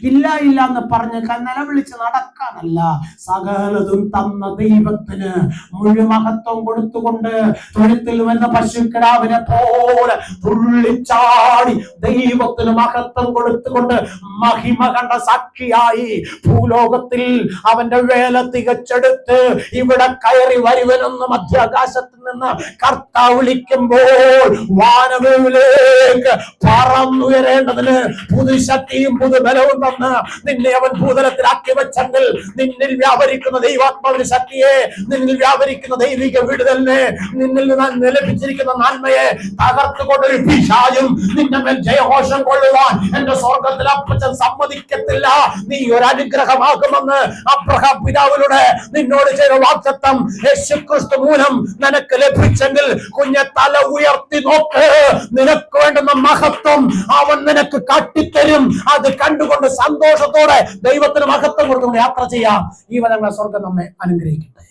ഇല്ല ഇല്ല എന്ന് പറഞ്ഞ് നിലവിളിച്ച് നടക്കാനല്ല, സകലതും തന്ന ദൈവത്തിന് മുഴുമഹത്വം കൊടുത്തുകൊണ്ട് തൊഴുത്തിൽ വന്ന പശുക്കിടാവിനെ പോലെ തുള്ളിച്ചാടി ദൈവത്തിന് മഹത്വം കൊടുത്തുകൊണ്ട് മഹിമ കണ്ട സാക്ഷിയായി ഭൂലോകത്തിൽ അവന്റെ വേല തികച്ചെടുത്ത് ഇവിടെ കയറി വരുവനെന്ന് മധ്യാകാശത്തിൽ നിന്ന് കർത്താവ് വിളിക്കുമ്പോൾ വാനവേവിലേക്ക് പറന്നുയരേണ്ടതിന് പുതുശക്തിയും പുതുബലവും തന്ന് നിന്നെ അവൻ ഭൂതലത്തിലാക്കി വെച്ചെങ്കിൽ നിന്നിൽ വ്യാപരിക്കുന്ന ദൈവാത്മാവിന്റെ ശക്തിയെ, നിന്നിൽ വ്യാപരിക്കുന്ന ദൈവിക വിടുതലിനെ, നിന്നിൽ നിന്ന് ലഭിച്ചിരിക്കുന്ന നന്മയെ തകർത്തുകൊണ്ടൊരു പിശാചും നിന്റെ മേൽ ജയഘോഷം കൊള്ളുവാൻ എന്റെ സ്വർഗത്തിൽ അപ്പച്ചൻ സമ്മതിക്കത്തില്ല. നീ ഒരു അനുഗ്രഹമാകുമെന്ന് അബ്രഹാം പിതാവിലൂടെ നിന്നോട് ചെയ്ത വാഗ്ദത്തം യേശുക്രിസ്തു മൂലം നിനക്ക് ലഭിച്ചെങ്കിൽ കുഞ്ഞെ തല ഉയർത്തി നോക്ക്. നിനക്ക് വേണ്ടുന്ന മഹത്വം അവൻ നിനക്ക് കാട്ടിത്തരും. അത് കണ്ടുകൊണ്ട് സന്തോഷത്തോടെ ദൈവത്തിന് മഹത്വം കൊടുത്തുകൊണ്ട് യാത്ര ചെയ്യാം. ഈ വചനങ്ങളെ സ്വർഗം നമ്മെ അനുഗ്രഹിക്കട്ടെ.